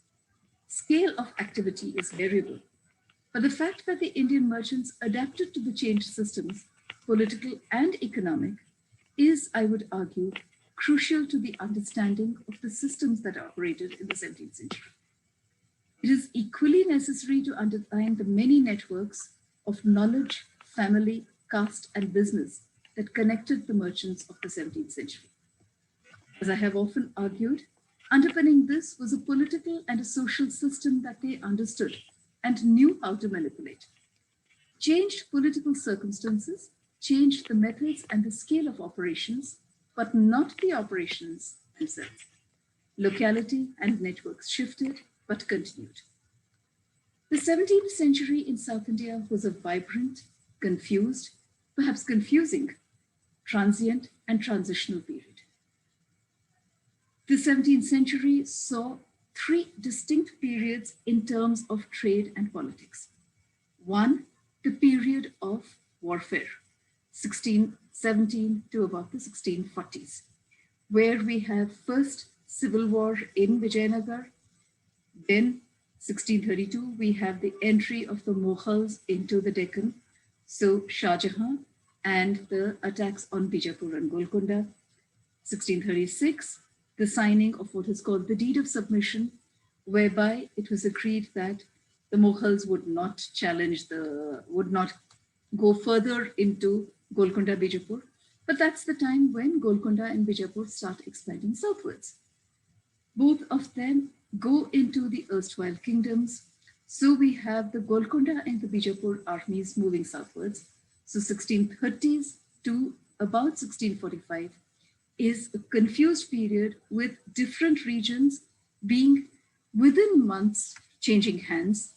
Scale of activity is variable, but the fact that the Indian merchants adapted to the changed systems, political and economic, is, I would argue, crucial to the understanding of the systems that operated in the 17th century. It is equally necessary to understand the many networks of knowledge, family, caste, and business that connected the merchants of the 17th century. As I have often argued, underpinning this was a political and a social system that they understood and knew how to manipulate. Changed political circumstances changed the methods and the scale of operations, but not the operations themselves. Locality and networks shifted, but continued. The 17th century in South India was a vibrant, confused, perhaps confusing, transient and transitional period. The 17th century saw three distinct periods in terms of trade and politics. One, the period of warfare, 1617 to about the 1640s, where we have first civil war in Vijayanagar, then 1632, we have the entry of the Mughals into the Deccan, so Shah Jahan and the attacks on Bijapur and Golconda. 1636, the signing of what is called the Deed of Submission, whereby it was agreed that the Mughals would not would not go further into Golconda, Bijapur. But that's the time when Golconda and Bijapur start expanding southwards. Both of them go into the erstwhile kingdoms. So we have the Golconda and the Bijapur armies moving southwards. So 1630s to about 1645 is a confused period with different regions being within months changing hands,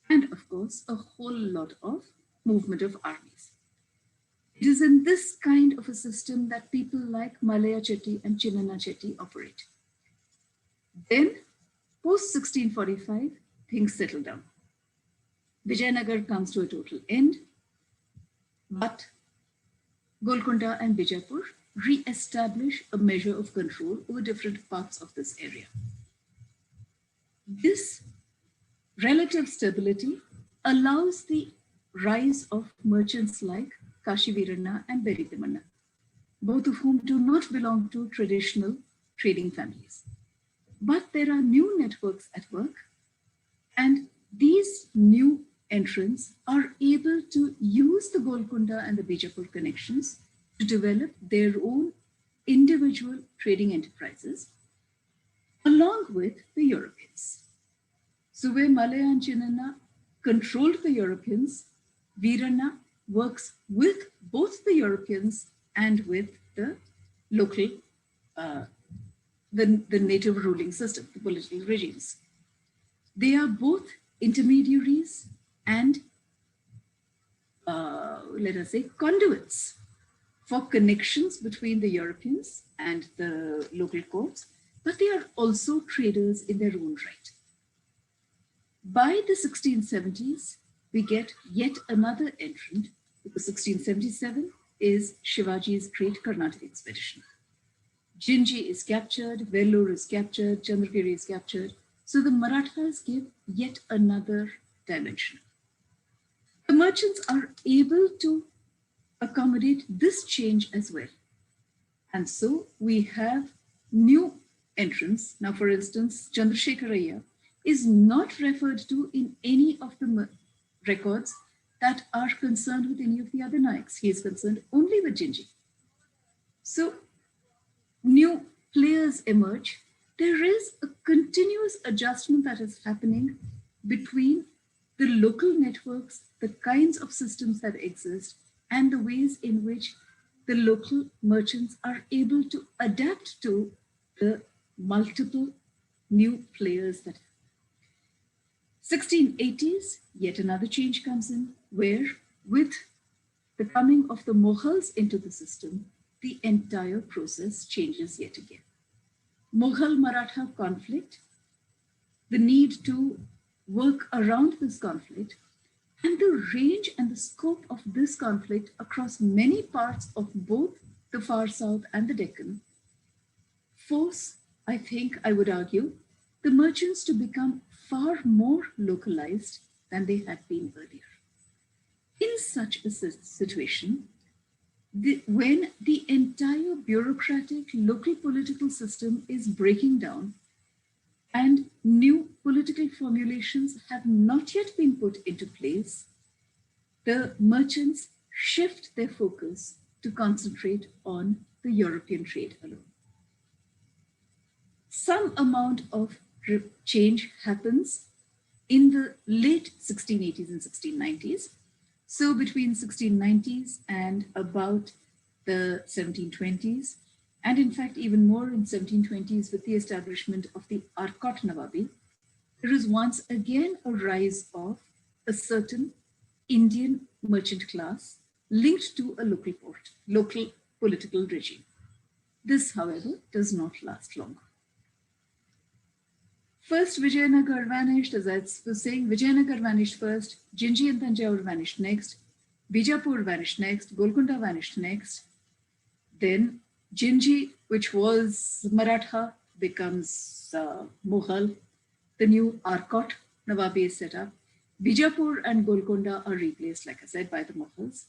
and of course a whole lot of movement of armies. It is in this kind of a system that people like Malaya Chetty and Chinnana Chetty operate. Then, post 1645, things settle down. Vijayanagar comes to a total end, but Golconda and Bijapur re-establish a measure of control over different parts of this area. This relative stability allows the rise of merchants like Kashi Veerana and Beritimanna, both of whom do not belong to traditional trading families. But there are new networks at work, and these new entrants are able to use the Golconda and the Bijapur connections to develop their own individual trading enterprises along with the Europeans. So where Malaya and Chinnana controlled the Europeans, Veerana works with both the Europeans and with the local, the native ruling system, the political regimes. They are both intermediaries and, let us say, conduits for connections between the Europeans and the local courts, but they are also traders in their own right. By the 1670s, we get yet another entrant, because 1677 is Shivaji's great Carnatic expedition. Jinji is captured, Vellore is captured, Chandragiri is captured. So the Marathas give yet another dimension. The merchants are able to accommodate this change as well. And so we have new entrants. Now, for instance, Chandrasekharaya is not referred to in any of the records that are concerned with any of the other Nayaks. He is concerned only with Jinji. So new players emerge. There is a continuous adjustment that is happening between the local networks, the kinds of systems that exist, and the ways in which the local merchants are able to adapt to the multiple new players that 1680s, yet another change comes in, where with the coming of the Mughals into the system, the entire process changes yet again. Mughal-Maratha conflict, the need to work around this conflict, and the range and the scope of this conflict across many parts of both the far south and the Deccan force, I think I would argue, the merchants to become far more localized than they had been earlier. In such a situation, when the entire bureaucratic local political system is breaking down and new political formulations have not yet been put into place, the merchants shift their focus to concentrate on the European trade alone. Some amount of change happens in the late 1680s and 1690s. So between 1690s and about the 1720s, and in fact even more in 1720s with the establishment of the Arcot Nawabi, there is once again a rise of a certain Indian merchant class linked to a local political regime. This, however, does not last long. First, Vijayanagar vanished, as I was saying, Vijayanagar vanished first, Jinji and Tanjore vanished next, Bijapur vanished next, Golconda vanished next. Then Jinji, which was Maratha, becomes Mughal. The new Arcot Nawabi is set up. Bijapur and Golconda are replaced, like I said, by the Mughals.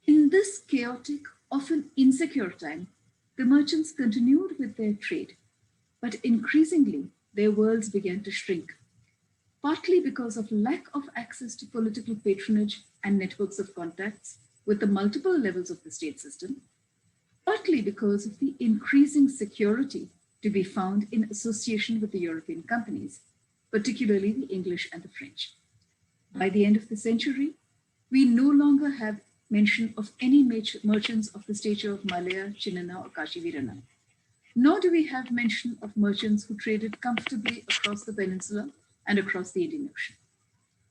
In this chaotic, often insecure time, the merchants continued with their trade, but increasingly their worlds began to shrink, partly because of lack of access to political patronage and networks of contacts with the multiple levels of the state system, partly because of the increasing security to be found in association with the European companies, particularly the English and the French. By the end of the century, we no longer have mention of any merchants of the stature of Malaya, Chinana, or Kashivirana, nor do we have mention of merchants who traded comfortably across the peninsula and across the Indian Ocean.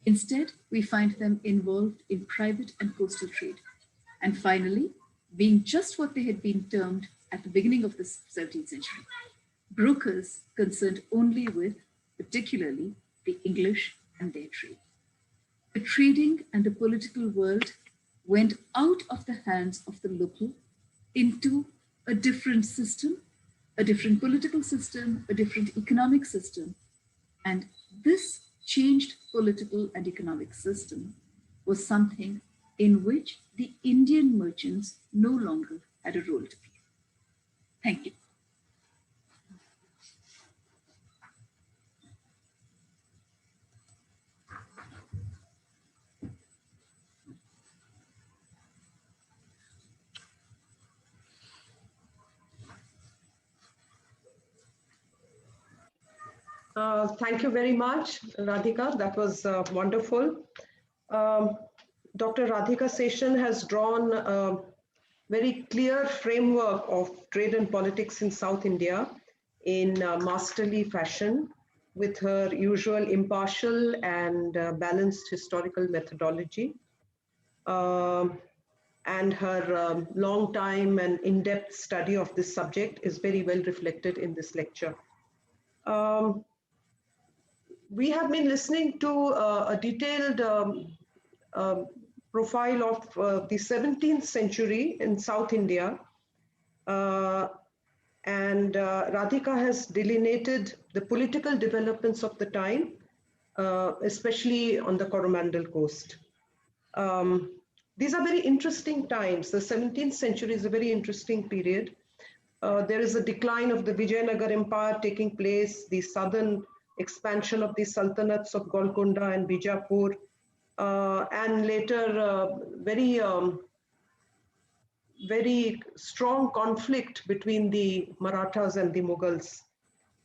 Instead, we find them involved in private and coastal trade, and finally, being just what they had been termed at the beginning of the 17th century, brokers concerned only with, particularly, the English and their trade. The trading and the political world went out of the hands of the local into a different system, a different political system, a different economic system. And this changed political and economic system was something in which the Indian merchants no longer had a role to play. Thank you. Thank you very much, Radhika. That was wonderful. Um, Dr. Radhika Seshan has drawn a very clear framework of trade and politics in South India in masterly fashion with her usual impartial and balanced historical methodology. And her long time and in-depth study of this subject is very well reflected in this lecture. We have been listening to a detailed profile of the 17th century in South India. And Radhika has delineated the political developments of the time, especially on the Coromandel coast. These are very interesting times. The 17th century is a very interesting period. There is a decline of the Vijayanagar Empire taking place, the southern expansion of the sultanates of Golconda and Bijapur, and later very strong conflict between the Marathas and the Mughals.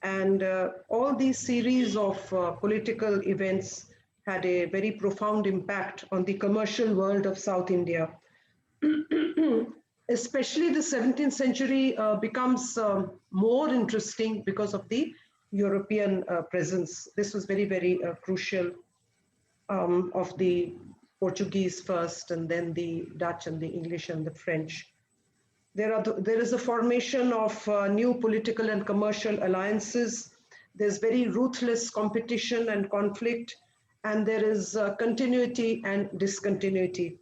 And all these series of political events had a very profound impact on the commercial world of South India. Especially the 17th century becomes more interesting because of the European presence. This was very, very crucial of the Portuguese first, and then the Dutch and the English and the French. There is a formation of new political and commercial alliances. There's very ruthless competition and conflict, and there is continuity and discontinuity.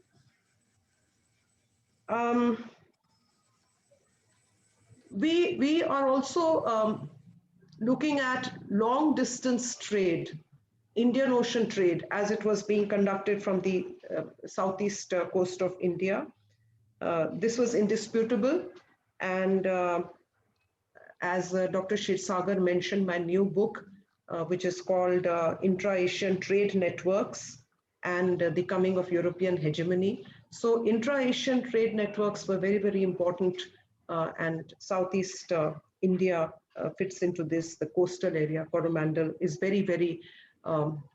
We are also looking at long distance trade, Indian Ocean trade, as it was being conducted from the southeast coast of India. This was indisputable, and as Dr. Shirsagar mentioned, my new book, which is called Intra-Asian Trade Networks and the Coming of European Hegemony. So intra-Asian trade networks were very, very important, and Southeast India fits into this. The coastal area, Coromandel, is very, very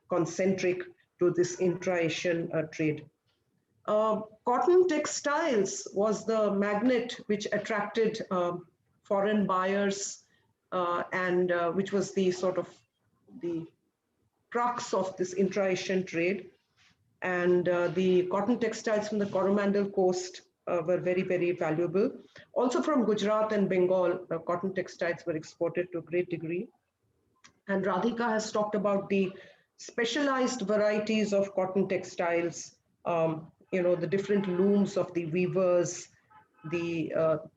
concentric to this intra-Asian trade. Cotton textiles was the magnet which attracted foreign buyers, and which was the sort of the crux of this intra-Asian trade. And the cotton textiles from the Coromandel coast were very, very valuable. Also from Gujarat and Bengal, cotton textiles were exported to a great degree. And Radhika has talked about the specialized varieties of cotton textiles, the different looms of the weavers, the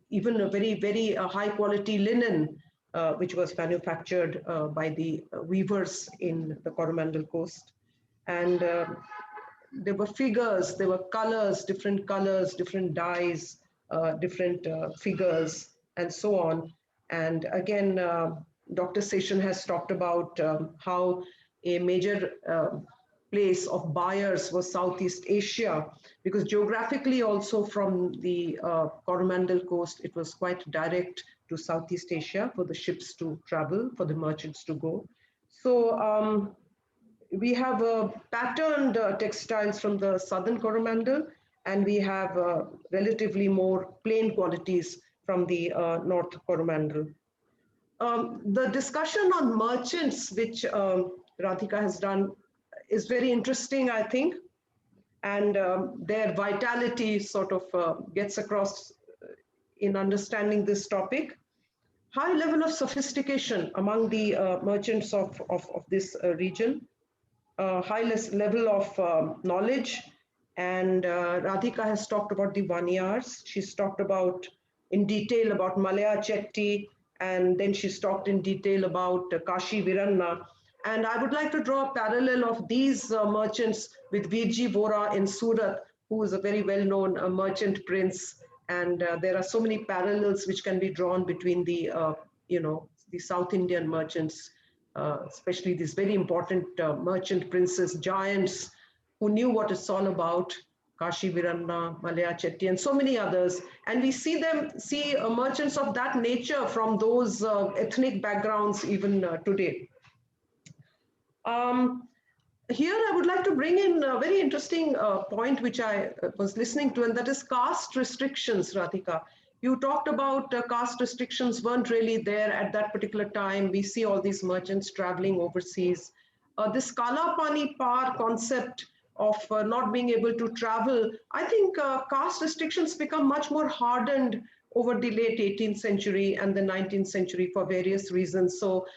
even a very, very high quality linen, which was manufactured by the weavers in the Coromandel coast. And there were figures, there were colors, different dyes, different figures, and so on. And again, Dr. Seshan has talked about how a major place of buyers was Southeast Asia, because geographically also from the Coromandel coast, it was quite direct to Southeast Asia for the ships to travel, for the merchants to go. So we have patterned textiles from the southern Coromandel, and we have relatively more plain qualities from the North Coromandel. The discussion on merchants, which Radhika has done, is very interesting, I think, and their vitality sort of gets across in understanding this topic. High level of sophistication among the merchants of this region, high level of knowledge, and Radhika has talked about the Vaniyars. She's talked about in detail about Malaya Chetty, and then she's talked in detail about Kashi Viranna. And I would like to draw a parallel of these merchants with Virji Vora in Surat, who is a very well-known merchant prince. And there are so many parallels which can be drawn between the, the South Indian merchants, especially these very important merchant princes, giants who knew what it's all about, Kashi Viranna, Malaya Chetty, and so many others. And we see merchants of that nature from those ethnic backgrounds even today. Here I would like to bring in a very interesting point which I was listening to, and that is caste restrictions, Radhika. You talked about caste restrictions weren't really there at that particular time. We see all these merchants traveling overseas. This Kala Pani Par concept of not being able to travel, I think caste restrictions become much more hardened over the late 18th century and the 19th century for various reasons. So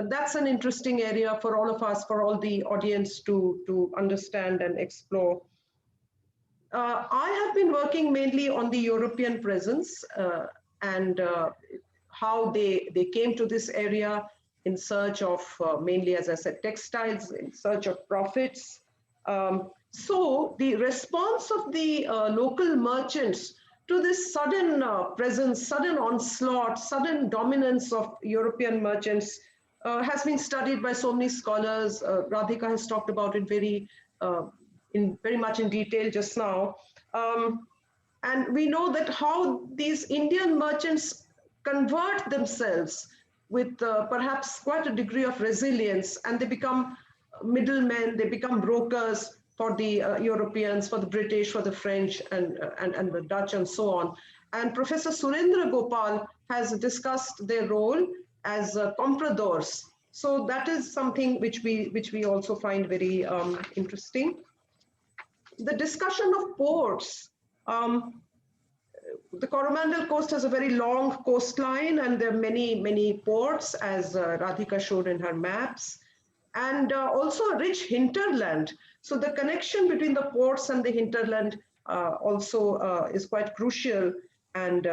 that's an interesting area for all of us, for all the audience to understand and explore. I have been working mainly on the European presence and how they came to this area in search of mainly, as I said, textiles, in search of profits. So the response of the local merchants to this sudden presence, sudden onslaught, sudden dominance of European merchants has been studied by so many scholars. Radhika has talked about it very much in detail just now. And we know that how these Indian merchants convert themselves with perhaps quite a degree of resilience, and they become middlemen, they become brokers for the Europeans, for the British, for the French, and the Dutch, and so on. And Professor Surendra Gopal has discussed their role as compradors. So that is something which we also find very interesting. The discussion of ports. The Coromandel coast has a very long coastline, and there are many ports, as Radhika showed in her maps, and also a rich hinterland. So the connection between the ports and the hinterland also is quite crucial, and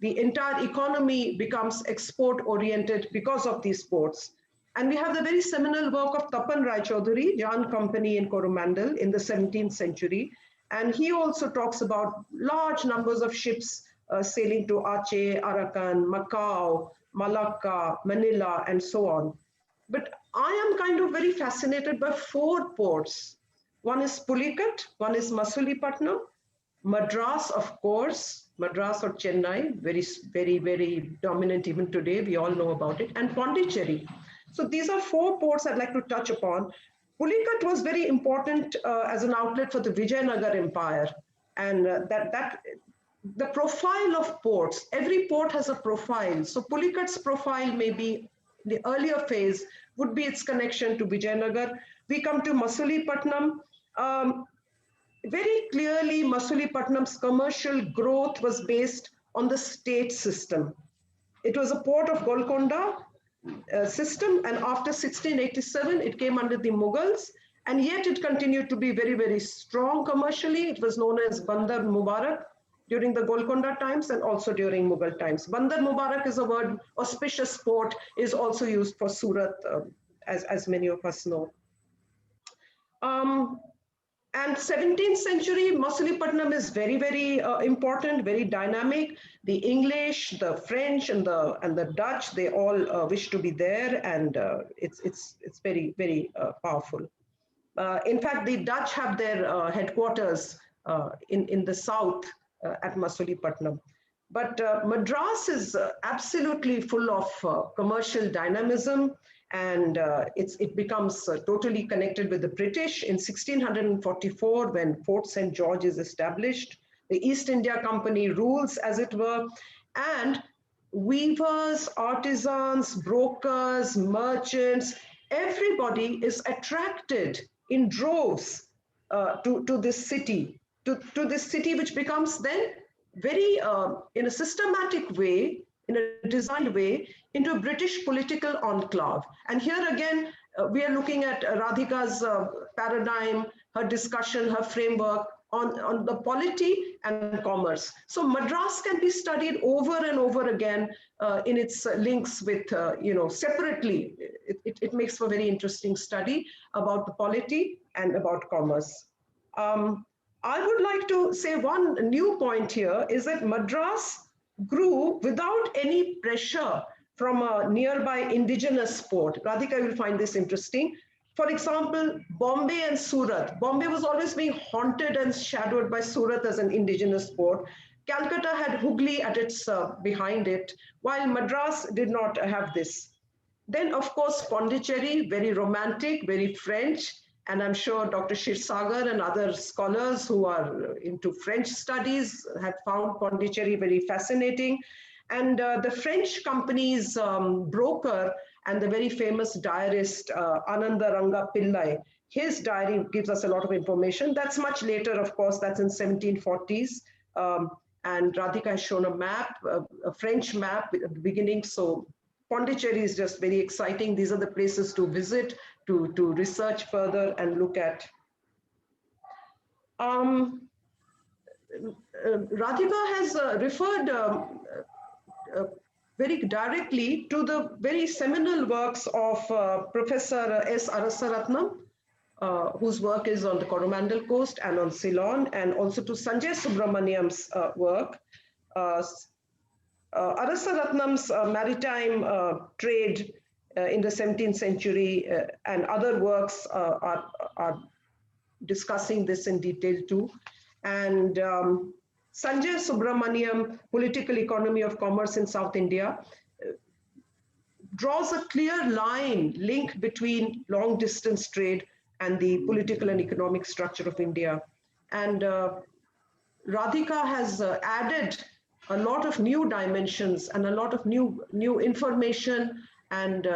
the entire economy becomes export-oriented because of these ports. And we have the very seminal work of Tapan Rai Chaudhary, Jan Company in Coromandel in the 17th century. And he also talks about large numbers of ships sailing to Aceh, Arakan, Macau, Malacca, Manila, and so on. But I am kind of very fascinated by 4 ports. One is Pulicat, one is Masulipattnam, Madras, of course, Madras or Chennai, very dominant even today, we all know about it, and Pondicherry. So these are 4 ports I'd like to touch upon. Pulicat was very important as an outlet for the Vijayanagar Empire, and the profile of ports, every port has a profile. So Pulicat's profile may be, the earlier phase would be its connection to Vijayanagar. We come to Masulipattnam. Very clearly, Masulipattnam's commercial growth was based on the state system. It was a port of Golconda system, and after 1687, it came under the Mughals, and yet it continued to be very strong commercially. It was known as Bandar Mubarak during the Golconda times and also during Mughal times. Bandar Mubarak is a word, auspicious port is also used for Surat, as many of us know. And 17th century, Masulipatam is very, very important, very dynamic. The English, the French, and the Dutch, they all wish to be there, and it's very, very powerful. In fact, the Dutch have their headquarters in the south at Masulipatam. But Madras is absolutely full of commercial dynamism, and it becomes totally connected with the British. In 1644, when Fort St. George is established, the East India Company rules, as it were, and weavers, artisans, brokers, merchants, everybody is attracted in droves to this city, to this city, which becomes then very, in a systematic way, in a designed way, into a British political enclave. And here again, we are looking at Radhika's paradigm, her discussion, her framework on the polity and commerce. So Madras can be studied over and over again in its links with, separately. It makes for a very interesting study about the polity and about commerce. I would like to say one new point here is that Madras grew without any pressure from a nearby indigenous port. Radhika, you will find this interesting. For example, Bombay and Surat. Bombay was always being haunted and shadowed by Surat as an indigenous port. Calcutta had Hooghly at its behind it, while Madras did not have this. Then, of course, Pondicherry, very romantic, very French. And I'm sure Dr. Shirsagar and other scholars who are into French studies have found Pondicherry very fascinating. And the French company's broker and the very famous diarist, Ananda Ranga Pillai, his diary gives us a lot of information. That's much later, of course, that's in 1740s. And Radhika has shown a map, a French map at the beginning. So Pondicherry is just very exciting. These are the places to visit, to research further and look at. Radhika has referred very directly to the very seminal works of Professor S. Arasaratnam, whose work is on the Coromandel coast and on Ceylon, and also to Sanjay Subramaniam's work. Arasaratnam's maritime trade in the 17th century and other works are discussing this in detail too. And Sanjay Subramaniam, Political Economy of Commerce in South India, draws a clear line link between long distance trade and the political and economic structure of India. And Radhika has added a lot of new dimensions and a lot of new information and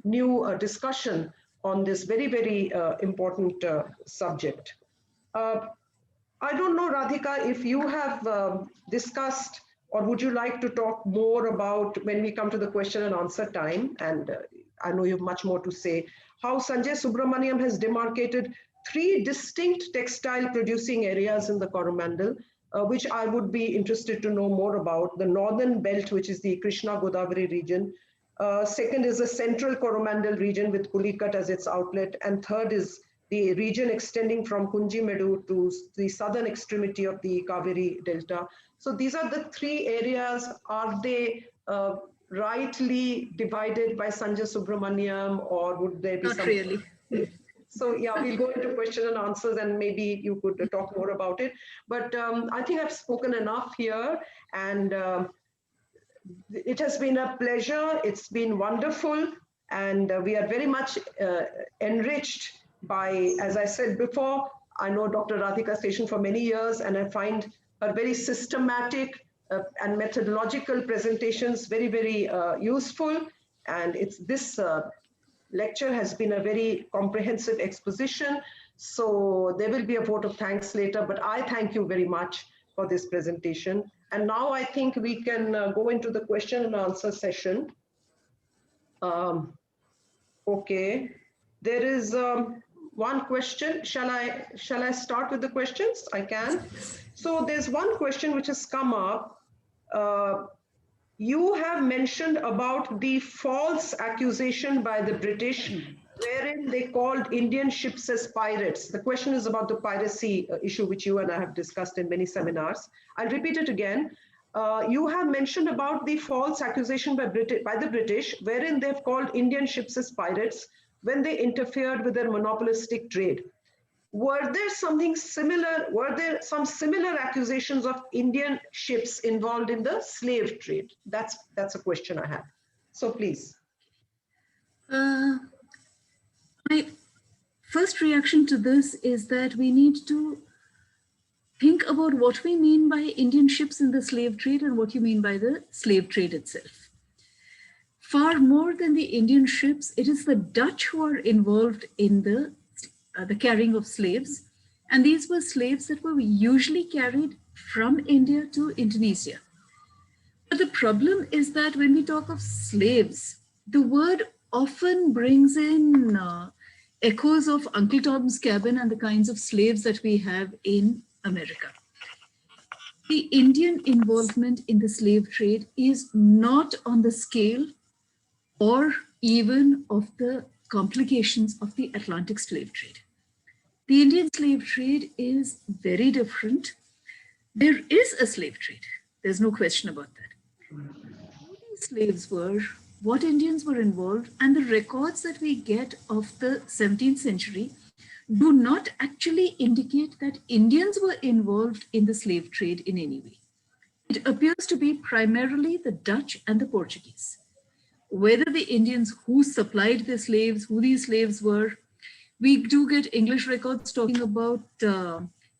new discussion on this very, very important subject. I don't know, Radhika, if you have discussed or would you like to talk more about when we come to the question and answer time, and I know you have much more to say, how Sanjay Subramaniam has demarcated 3 distinct textile producing areas in the Coromandel, which I would be interested to know more about. The northern belt, which is the Krishna Godavari region. Second is the central Coromandel region with Pulikat as its outlet. And third is the region extending from Kunjimedu to the southern extremity of the Kaveri Delta. So these are the 3 areas. Are they rightly divided by Sanjay Subramaniam, or would there be Not really. So yeah, we'll go into question and answers, and maybe you could talk more about it. But I think I've spoken enough here, and it has been a pleasure. It's been wonderful, and we are very much enriched by, as I said before, I know Dr. Radhika Seshan for many years, and I find her very systematic and methodological presentations very, very useful. And it's this lecture has been a very comprehensive exposition. So there will be a vote of thanks later, but I thank you very much for this presentation. And now I think we can go into the question and answer session. Okay, there is one question. Shall I start with the questions? I can. So there's one question which has come up. You have mentioned about the false accusation by the British wherein they called Indian ships as pirates. The question is about the piracy issue, which you and I have discussed in many seminars. I'll repeat it again. You have mentioned about the false accusation by the British, wherein they've called Indian ships as pirates when they interfered with their monopolistic trade. Were there something similar? Were there some similar accusations of Indian ships involved in the slave trade? That's a question I have. So please. My first reaction to this is that we need to think about what we mean by Indian ships in the slave trade and what you mean by the slave trade itself. Far more than the Indian ships, it is the Dutch who are involved in the carrying of slaves. And these were slaves that were usually carried from India to Indonesia. But the problem is that when we talk of slaves, the word often brings in echoes of Uncle Tom's Cabin and the kinds of slaves that we have in America. The Indian involvement in the slave trade is not on the scale or even of the complications of the Atlantic slave trade. The Indian slave trade is very different. There is a slave trade. There's no question about that. Who these slaves were, what Indians were involved, and the records that we get of the 17th century do not actually indicate that Indians were involved in the slave trade in any way. It appears to be primarily the Dutch and the Portuguese. Whether the Indians who supplied the slaves, who these slaves were, we do get English records talking about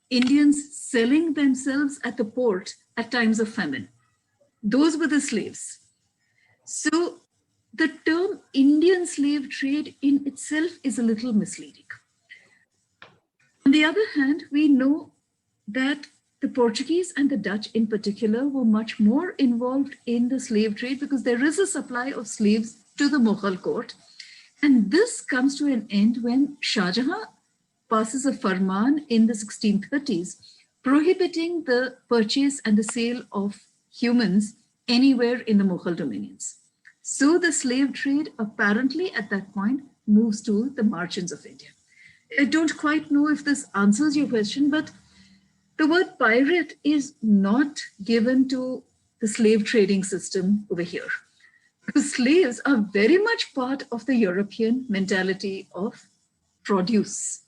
Indians selling themselves at the port at times of famine. Those were the slaves. So the term Indian slave trade in itself is a little misleading. On the other hand, we know that the Portuguese and the Dutch in particular were much more involved in the slave trade because there is a supply of slaves to the Mughal court. And this comes to an end when Shah Jahan passes a farman in the 1630s, prohibiting the purchase and the sale of humans anywhere in the Mughal dominions. So the slave trade apparently at that point moves to the margins of India. I don't quite know if this answers your question, but the word pirate is not given to the slave trading system over here. Because slaves are very much part of the European mentality of produce.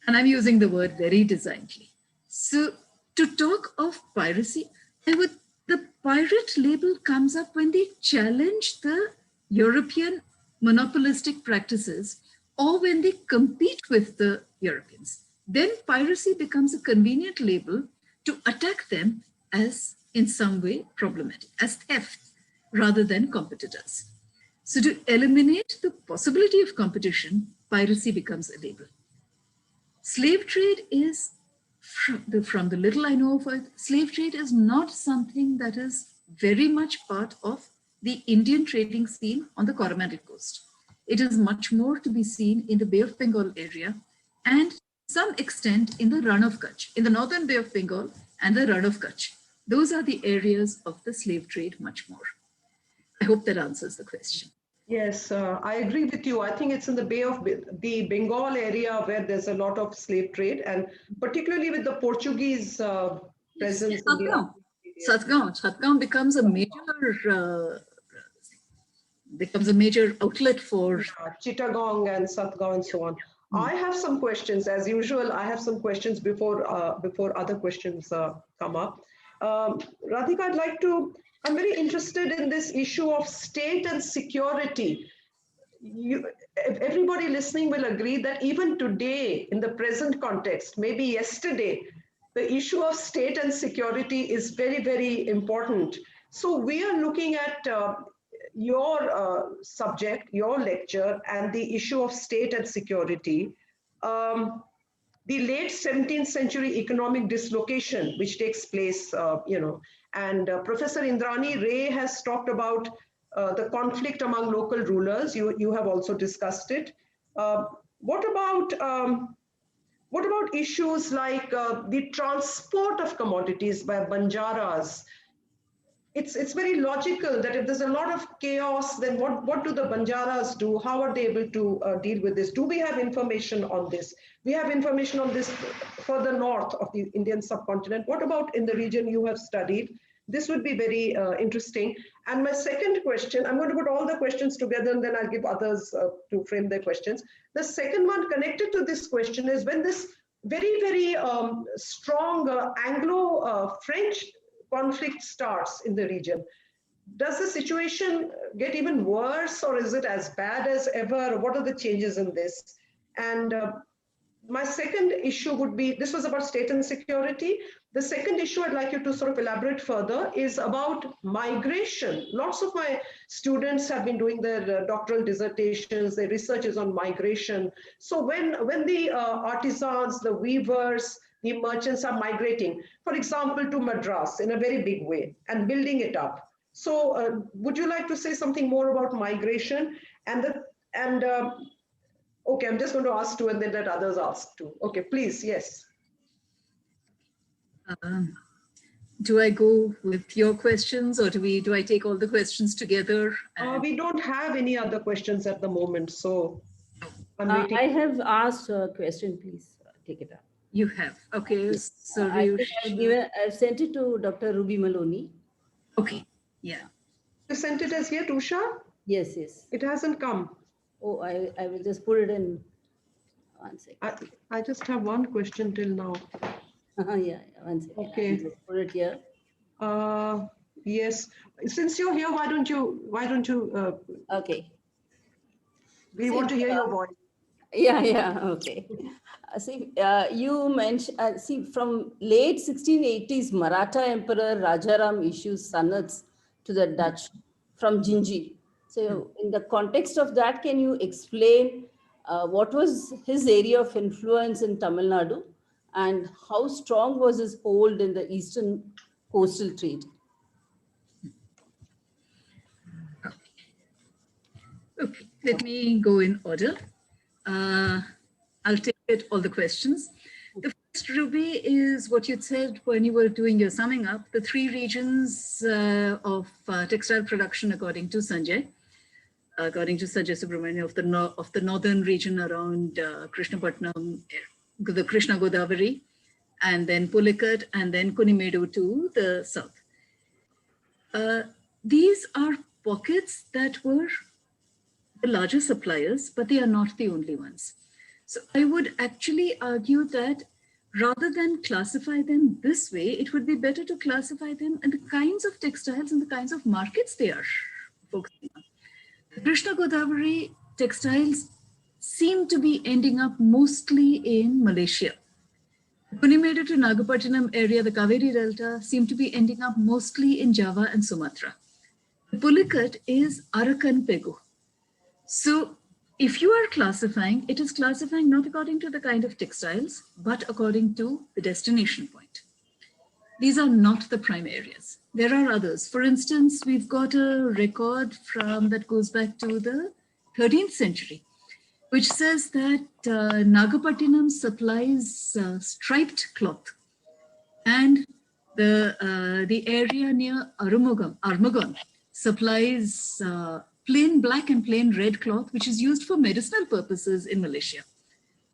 And I'm using the word very designedly. So to talk of piracy, the pirate label comes up when they challenge the European monopolistic practices or when they compete with the Europeans. Then piracy becomes a convenient label to attack them as in some way problematic, as theft rather than competitors. So to eliminate the possibility of competition, piracy becomes a label. Slave trade is, from the little I know of it, slave trade is not something that is very much part of the Indian trading scene on the Coromandel coast. It is much more to be seen in the Bay of Bengal area and to some extent in the Run of Kutch, in the northern Bay of Bengal and the Run of Kutch. Those are the areas of the slave trade much more. I hope that answers the question. Yes, I agree with you. I think it's in the Bay of the Bengal area where there's a lot of slave trade, and particularly with the Portuguese presence. Satgaon becomes a major outlet for Chittagong and Satgaon and so on. I have some questions, as usual. I have some questions before other questions come up. Radhika, I'm very interested in this issue of state and security. Everybody listening will agree that even today, in the present context, maybe yesterday, the issue of state and security is very, very important. So we are looking at your subject, your lecture, and the issue of state and security. The late 17th century economic dislocation, which takes place, and Professor Indrani Ray has talked about the conflict among local rulers. You have also discussed it. What about issues like the transport of commodities by Banjaras it's very logical that if there's a lot of chaos, then what do the Banjaras do? How are they able to deal with this? Do we have information on this? We have information on this further north of the Indian subcontinent. What about in the region you have studied? This would be very interesting. And my second question, I'm going to put all the questions together and then I'll give others to frame their questions. The second one connected to this question is when this very strong Anglo-French conflict starts in the region, does the situation get even worse or is it as bad as ever? What are the changes in this? And my second issue would be, this was about state and security. The second issue I'd like you to sort of elaborate further is about migration. Lots of my students have been doing their doctoral dissertations, their research is on migration. So when the artisans, the weavers, the merchants are migrating, for example, to Madras in a very big way and building it up. So would you like to say something more about migration? Okay, I'm just going to ask two and then let others ask too. Okay, please, yes. Do I go with your questions or do I take all the questions together? We don't have any other questions at the moment, so I'm waiting. I have asked a question, please take it up. You have, okay. So I've sent it to Dr. Ruby Maloni. Okay, yeah. You sent it as yet, Usha? Yes. It hasn't come. Oh, I will just put it in 1 second. I just have one question till now. Yeah, 1 second. Okay. I'll just put it here. Yes. Since you're here, why don't you? Okay. We want to hear your voice. Yeah. Okay. You mentioned. From late 1680s, Maratha Emperor Rajaram issues sonnets to the Dutch from Ginji. So, in the context of that, can you explain what was his area of influence in Tamil Nadu and how strong was his hold in the eastern coastal trade? Okay, let me go in order. I'll take all the questions. The first, Ruby, is what you said when you were doing your summing up, the three regions of textile production according to Sanjay Subramanian of the northern region around Krishnapatnam, the Krishna Godavari, and then Pulikat, and then Kunimedu to the south. These are pockets that were the larger suppliers, but they are not the only ones. So I would actually argue that rather than classify them this way, it would be better to classify them in the kinds of textiles and the kinds of markets they are focusing on. The Krishna Godavari textiles seem to be ending up mostly in Malaysia. The Kunimedu to Nagapattinam area, the Kaveri Delta, seem to be ending up mostly in Java and Sumatra. The Pulikat is Arakan Pegu. So if you are classifying, it is classifying not according to the kind of textiles, but according to the destination point. These are not the prime areas. There are others. For instance, we've got a record that goes back to the 13th century, which says that Nagapattinam supplies striped cloth, and the area near Armagon supplies plain black and plain red cloth, which is used for medicinal purposes in Malaysia.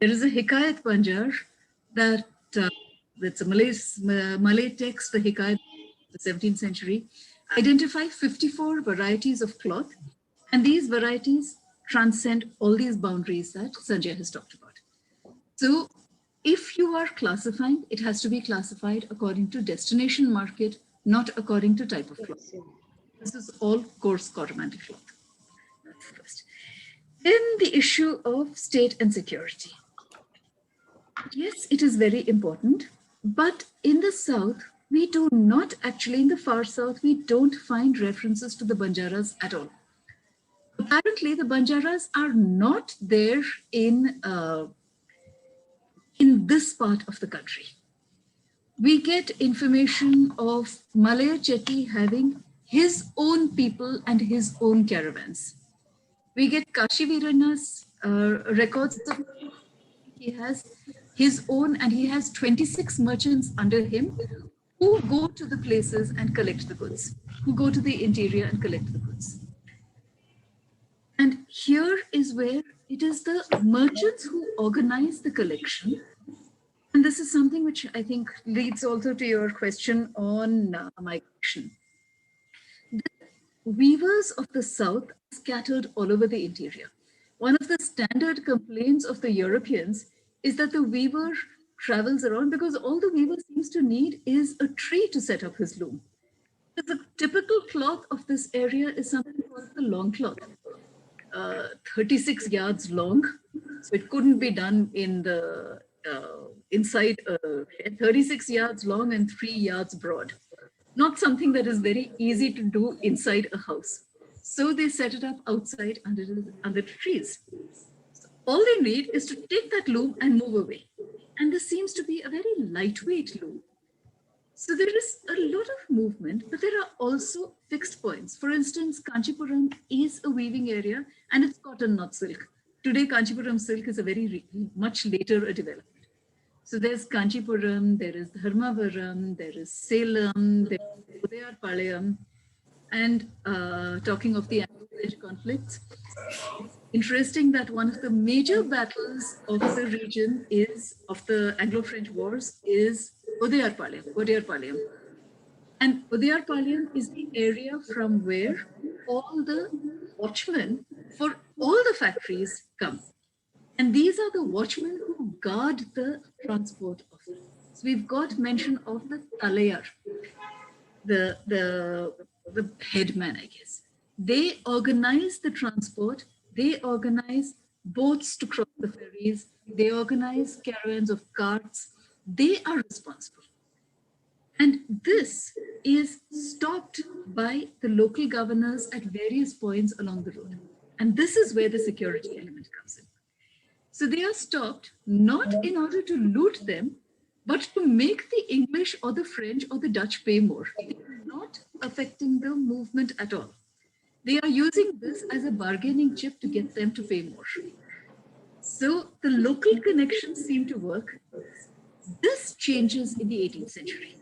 There is a Hikayat Banjar that's a Malay text, the Hikayat, the 17th century, identify 54 varieties of cloth, and these varieties transcend all these boundaries that Sanjay has talked about. So if you are classifying, it has to be classified according to destination market, not according to type of cloth. This is all coarse Coromandel cloth. That's the first. Then the issue of state and security. Yes, it is very important, but in the south, we do not actually, in the far south, we don't find references to the Banjaras at all. Apparently, the Banjaras are not there in this part of the country. We get information of Malaya Chetty having his own people and his own caravans. We get Kashi Virana's records of he has his own, and he has 26 merchants under him who go to the places and collect the goods, who go to the interior and collect the goods. And here is where it is the merchants who organize the collection. And this is something which I think leads also to your question on migration. The weavers of the south are scattered all over the interior. One of the standard complaints of the Europeans is that the weaver travels around because all the weaver seems to need is a tree to set up his loom. The typical cloth of this area is something called the long cloth, 36 yards long. So it couldn't be done in the inside 36 yards long and 3 yards broad. Not something that is very easy to do inside a house. So they set it up outside under the trees. So all they need is to take that loom and move away. And this seems to be a very lightweight loom. So there is a lot of movement, but there are also fixed points. For instance, Kanchipuram is a weaving area and it's cotton, not silk. Today, Kanchipuram silk is a very much later a development. So there's Kanchipuram, there is Dharmavaram, there is Salem, there is Udayarpalayam. And talking of the Anglo-French conflicts, it's interesting that one of the major battles of the region of the Anglo-French wars is Udayarpalayam. And Udayarpalayam is the area from where all the watchmen for all the factories come. And these are the watchmen who guard the transport of it. So we've got mention of the Talayar, the headman, I guess. They organize the transport, they organize boats to cross the ferries, they organize caravans of carts, they are responsible. And this is stopped by the local governors at various points along the road. And this is where the security element comes in. So they are stopped not in order to loot them, but to make the English or the French or the Dutch pay more. They are not affecting the movement at all. They are using this as a bargaining chip to get them to pay more. So the local connections seem to work. This changes in the 18th century,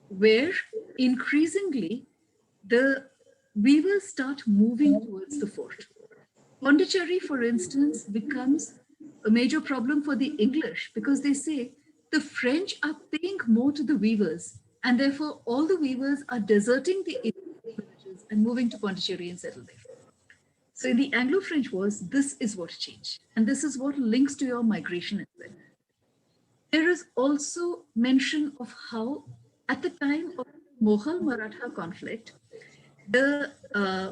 where increasingly the weavers start moving towards the fort. Pondicherry, for instance, becomes a major problem for the English because they say the French are paying more to the weavers, and therefore all the weavers are deserting the villages and moving to Pondicherry and settle there. So in the Anglo-French wars, this is what changed. And this is what links to your migration as well. There is also mention of how, at the time of the Mughal-Maratha conflict,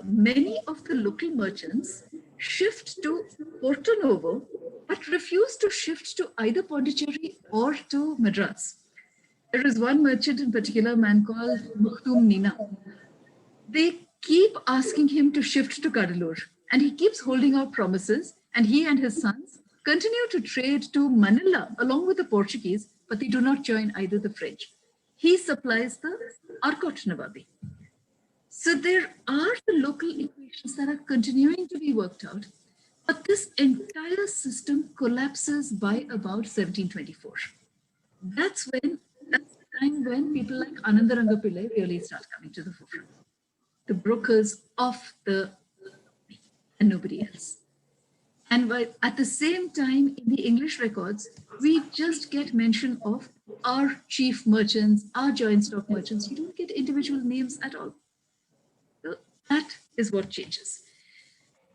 many of the local merchants shift to Porto Novo, but refuse to shift to either Pondicherry or to Madras. There is one merchant in particular, a man called Mukhtum Nina. They keep asking him to shift to Kadalur, and he keeps holding out promises, and he and his sons continue to trade to Manila along with the Portuguese, but they do not join either the French. He supplies the Arcot Nawabi. So there are the local equations that are continuing to be worked out, but this entire system collapses by about 1724. That's the time when people like Anandaranga Pillai really start coming to the forefront. The brokers of the and nobody else. And at the same time, in the English records, we just get mention of our chief merchants, our joint stock merchants. You don't get individual names at all. So that is what changes.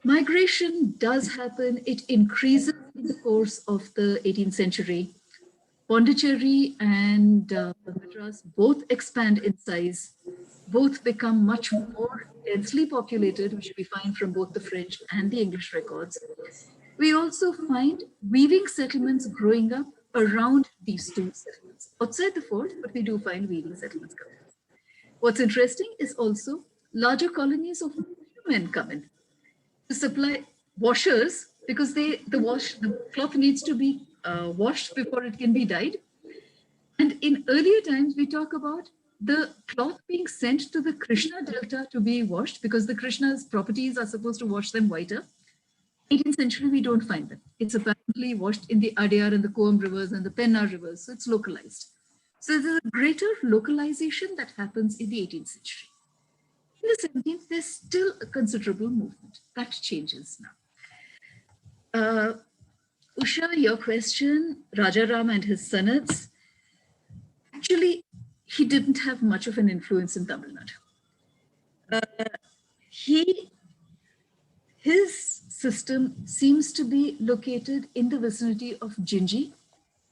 Migration does happen. It increases in the course of the 18th century. Pondicherry and Madras both expand in size, both become much more densely populated, which we find from both the French and the English records. We also find weaving settlements growing up around these two settlements. Outside the fort, but we do find weaving settlements coming up. What's interesting is also larger colonies of men come in to supply washers, because the cloth needs to be washed before it can be dyed. And in earlier times, we talk about the cloth being sent to the Krishna Delta to be washed, because the Krishna's properties are supposed to wash them whiter. 18th century, we don't find them. It's apparently washed in the Adyar and the Coam rivers and the Penna rivers, so it's localized. So there's a greater localization that happens in the 18th century. In the 17th, there's still a considerable movement. That changes now. Usha, your question, Rajaram and his sonnets, actually, he didn't have much of an influence in Tamil Nadu. His system seems to be located in the vicinity of Jinji,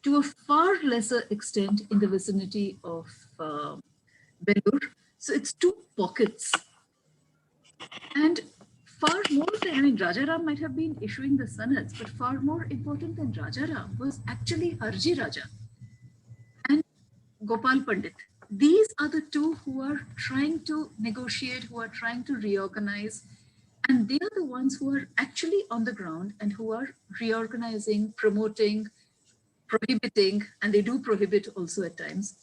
to a far lesser extent in the vicinity of Belur. So it's two pockets. And far more than, I mean, Rajaram might have been issuing the sonnets, but far more important than Rajaram was actually Harji Raja and Gopal Pandit. These are the two who are trying to negotiate, who are trying to reorganize, and they are the ones who are actually on the ground and who are reorganizing, promoting, prohibiting, and they do prohibit also at times.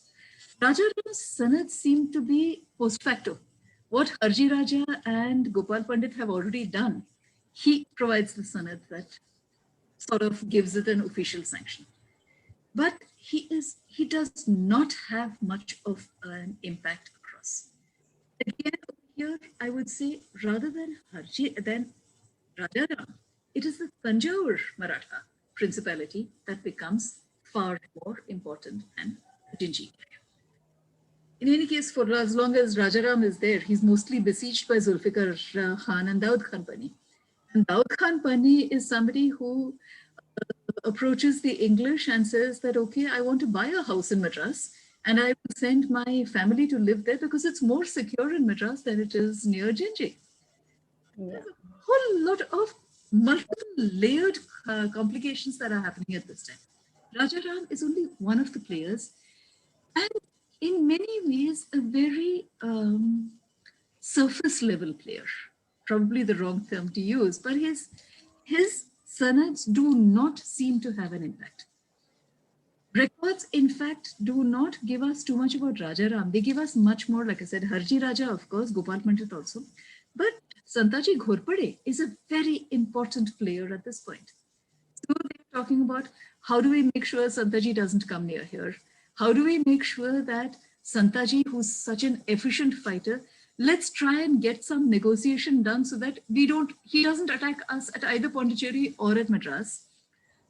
Rajaram's sonnets seem to be post facto. What Harji Raja and Gopal Pandit have already done, he provides the sonnet that sort of gives it an official sanction. But he does not have much of an impact across. Again, over here, I would say rather than Rajaram, it is the Tanjore Maratha principality that becomes far more important than Jinji. In any case, for as long as Rajaram is there, he's mostly besieged by Zulfikar Khan and Daud Khan Pani. And Daud Khan Pani is somebody who approaches the English and says that, okay, I want to buy a house in Madras and I will send my family to live there because it's more secure in Madras than it is near Jinji. Yeah. There's a whole lot of multiple layered complications that are happening at this time. Rajaram is only one of the players, and in many ways a very surface level player. Probably the wrong term to use, but his sonnets do not seem to have an impact. Records, in fact, do not give us too much about Rajaram. They give us much more, like I said, Harji Raja, of course, Gopal Pandit also. But Santaji Ghorpade is a very important player at this point. So they're talking about how do we make sure Santaji doesn't come near here? How do we make sure that Santaji, who's such an efficient fighter, let's try and get some negotiation done so that he doesn't attack us at either Pondicherry or at Madras.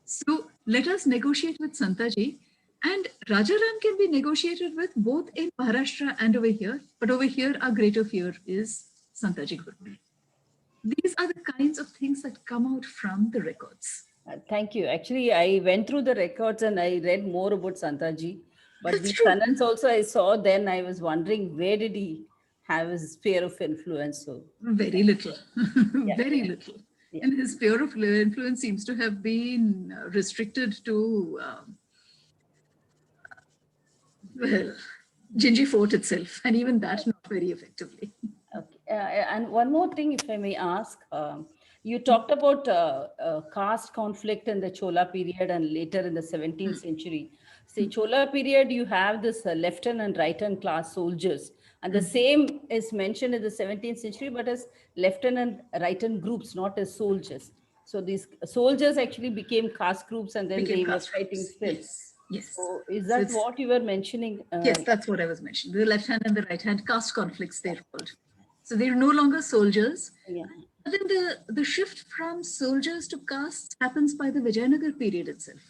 So let us negotiate with Santaji, and Rajaram can be negotiated with both in Maharashtra and over here. But over here, our greater fear is Santaji Ghorpade. These are the kinds of things that come out from the records. Thank you. Actually, I went through the records and I read more about Santaji. But That's the true. sonnets also I saw, then I was wondering, where did he have his sphere of influence? So very little, yeah, very little. Yeah. And his sphere of influence seems to have been restricted to, well, Jinji Fort itself, and even that not very effectively. Okay. And one more thing, if I may ask, you talked about caste conflict in the Chola period and later in the 17th century. See, Chola period, you have this left-hand and right-hand class soldiers. And the same is mentioned in the 17th century, but as left-hand and right-hand groups, not as soldiers. So these soldiers actually became caste groups and then they were fighting still. Yes. Yes. So is that what you were mentioning? Yes, that's what I was mentioning. The left hand and the right hand caste conflicts, they're called. So they're no longer soldiers. Yeah. But then the shift from soldiers to castes happens by the Vijayanagar period itself.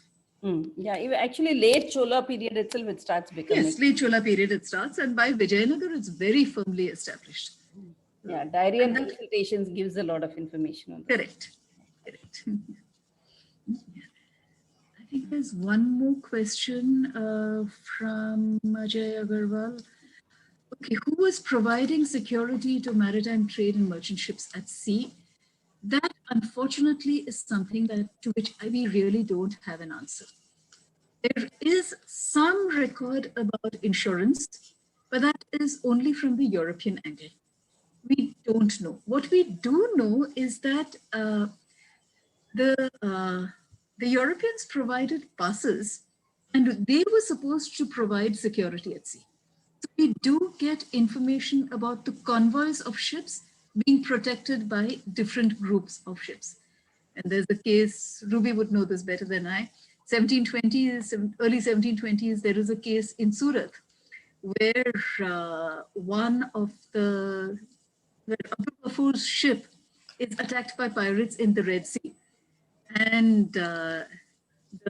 Yeah, actually late Chola period itself, it starts becoming. Yes, late Chola period it starts, and by Vijayanagar it's very firmly established. Yeah, diary and consultations gives a lot of information on that. Correct. Correct. I think there's one more question from Ajay Agarwal. Okay, who was providing security to maritime trade and merchant ships at sea? That, unfortunately, is something to which we really don't have an answer. There is some record about insurance, but that is only from the European angle. We don't know. What we do know is that the Europeans provided passes, and they were supposed to provide security at sea. So we do get information about the convoys of ships being protected by different groups of ships. And there's the case, Ruby would know this better than I. 1720s, early 1720s, there is a case in Surat where where Abu Ghaffur's ship is attacked by pirates in the Red Sea. And the,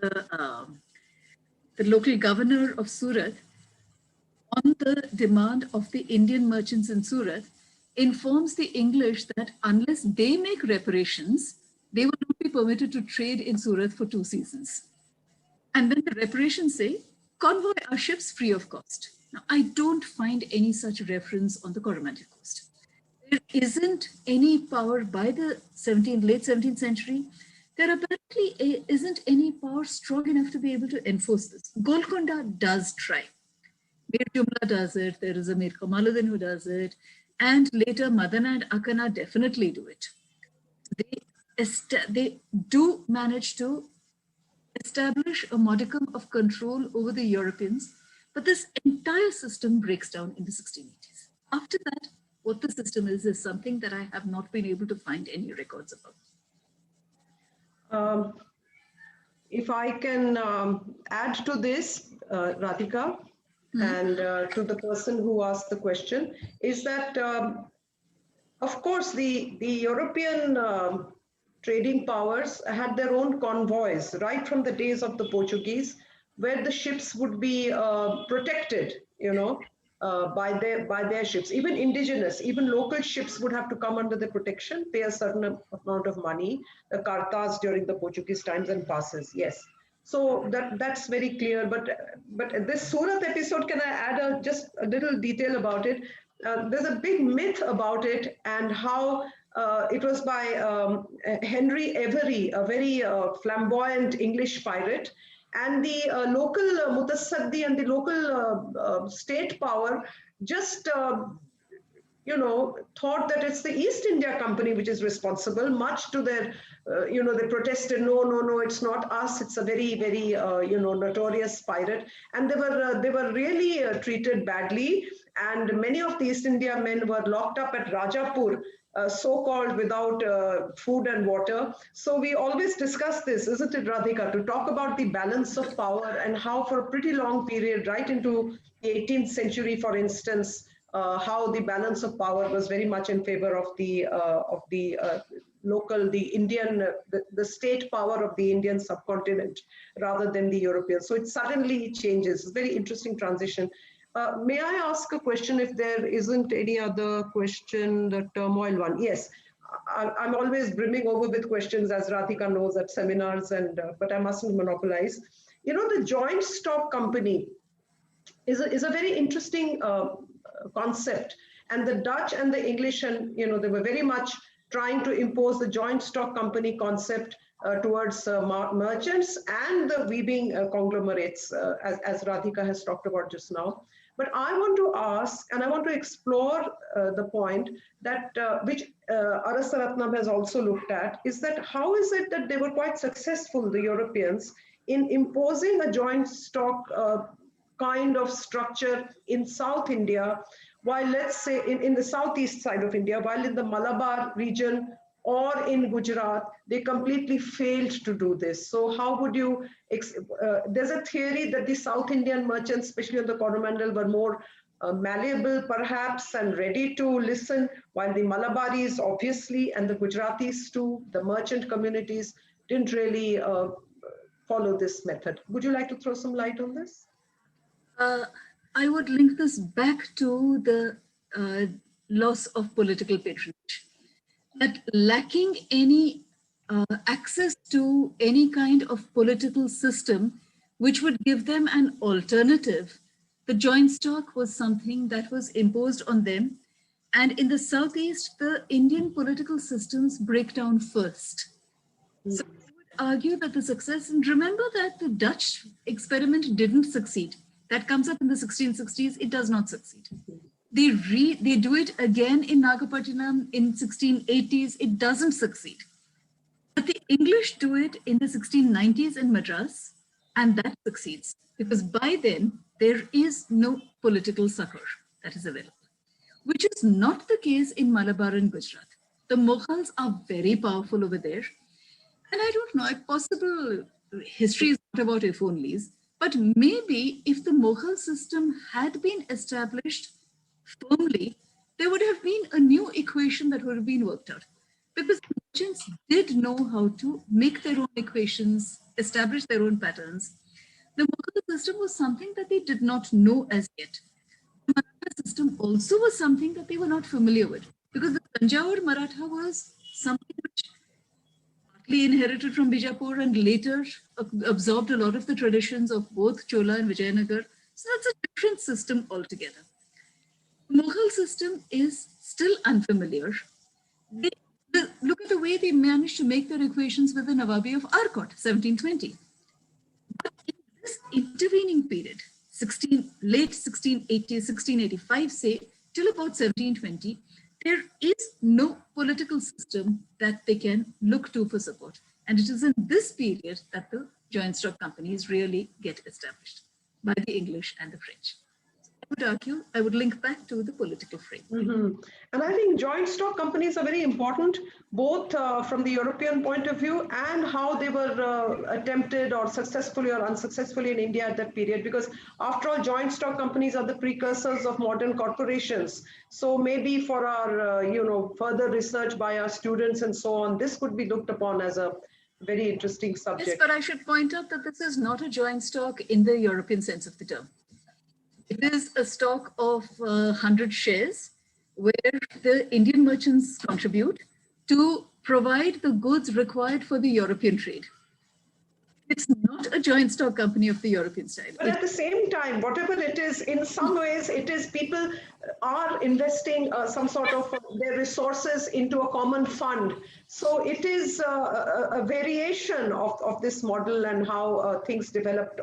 the local governor of Surat, on the demand of the Indian merchants in Surat, informs the English that unless they make reparations, they will not be permitted to trade in Surat for 2 seasons. And then the reparations say, convoy our ships free of cost. Now, I don't find any such reference on the Coromandel coast. There isn't any power by the late 17th century. There apparently isn't any power strong enough to be able to enforce this. Golconda does try. Mir Jumla does it. There is a Mir Kamaluddin who does it. And later, Madana and Akana definitely do it. They do manage to establish a modicum of control over the Europeans, but this entire system breaks down in the 1680s. After that, what the system is something that I have not been able to find any records about. If I can add to this, Radhika, and to the person who asked the question, is that, of course, the European trading powers had their own convoys right from the days of the Portuguese, where the ships would be protected, by their ships. Even indigenous, even local ships would have to come under the protection, pay a certain amount of money, the cartas during the Portuguese times and passes. Yes. So that's very clear. But this Surat episode, can I add just a little detail about it? There's a big myth about it, and how it was by Henry Avery, a very flamboyant English pirate, and the local Mutasaddi and the local state power just thought that it's the East India Company which is responsible, much to their, they protested, no, it's not us, it's a very, very, notorious pirate. And they were really treated badly. And many of the East India men were locked up at Rajapur, so-called without food and water. So we always discuss this, isn't it, Radhika, to talk about the balance of power and how for a pretty long period, right into the 18th century, for instance, how the balance of power was very much in favor of the local, the Indian, the state power of the Indian subcontinent rather than the European. So it suddenly changes. It's a very interesting transition. May I ask a question if there isn't any other question, the turmoil one? Yes, I'm always brimming over with questions, as Radhika knows, at seminars, but I mustn't monopolize. The joint stock company is a very interesting concept. And the Dutch and the English, and they were very much trying to impose the joint stock company concept towards merchants and the weaving conglomerates, as Radhika has talked about just now. But I want to ask, and I want to explore the point that which Arasaratnam has also looked at, is that how is it that they were quite successful, the Europeans, in imposing a joint stock kind of structure in South India, while let's say in the southeast side of India, while in the Malabar region or in Gujarat, they completely failed to do this. So how would you, there's a theory that the South Indian merchants, especially on the Coromandel, were more malleable perhaps and ready to listen, while the Malabaris obviously, and the Gujaratis too, the merchant communities, didn't really follow this method. Would you like to throw some light on this? I would link this back to the loss of political patronage. That lacking any access to any kind of political system which would give them an alternative, the joint stock was something that was imposed on them. And in the Southeast, the Indian political systems break down first. So I would argue that the success, and remember that the Dutch experiment didn't succeed. That comes up in the 1660s, it does not succeed. They do it again in Nagapattinam in 1680s, it doesn't succeed. But the English do it in the 1690s in Madras, and that succeeds, because by then there is no political succor that is available, which is not the case in Malabar and Gujarat. The Mughals are very powerful over there. And I don't know, possible history is not about if onlys, but maybe if the Mughal system had been established firmly, there would have been a new equation that would have been worked out. Because merchants did know how to make their own equations, establish their own patterns. The Mughal system was something that they did not know as yet. The Maratha system also was something that they were not familiar with, because the Tanjore Maratha was something which partly inherited from Bijapur and later absorbed a lot of the traditions of both Chola and Vijayanagar. So that's a different system altogether. The Mughal system is still unfamiliar. Look at the way they managed to make their equations with the Nawabi of Arcot, 1720. But in this intervening period, late 1680, 1685, say, till about 1720, there is no political system that they can look to for support. And it is in this period that the joint stock companies really get established by the English and the French. I would argue, I would link back to the political frame. And I think joint stock companies are very important, both from the European point of view and how they were attempted or successfully or unsuccessfully in India at that period. Because after all, joint stock companies are the precursors of modern corporations. So maybe for our, further research by our students and so on, this could be looked upon as a very interesting subject. Yes, but I should point out that this is not a joint stock in the European sense of the term. It is a stock of 100 shares where the Indian merchants contribute to provide the goods required for the European trade. It's not a joint stock company of the European style. But at the same time, whatever it is, in some ways, it is people are investing some sort of their resources into a common fund. So it is a variation of this model and how things developed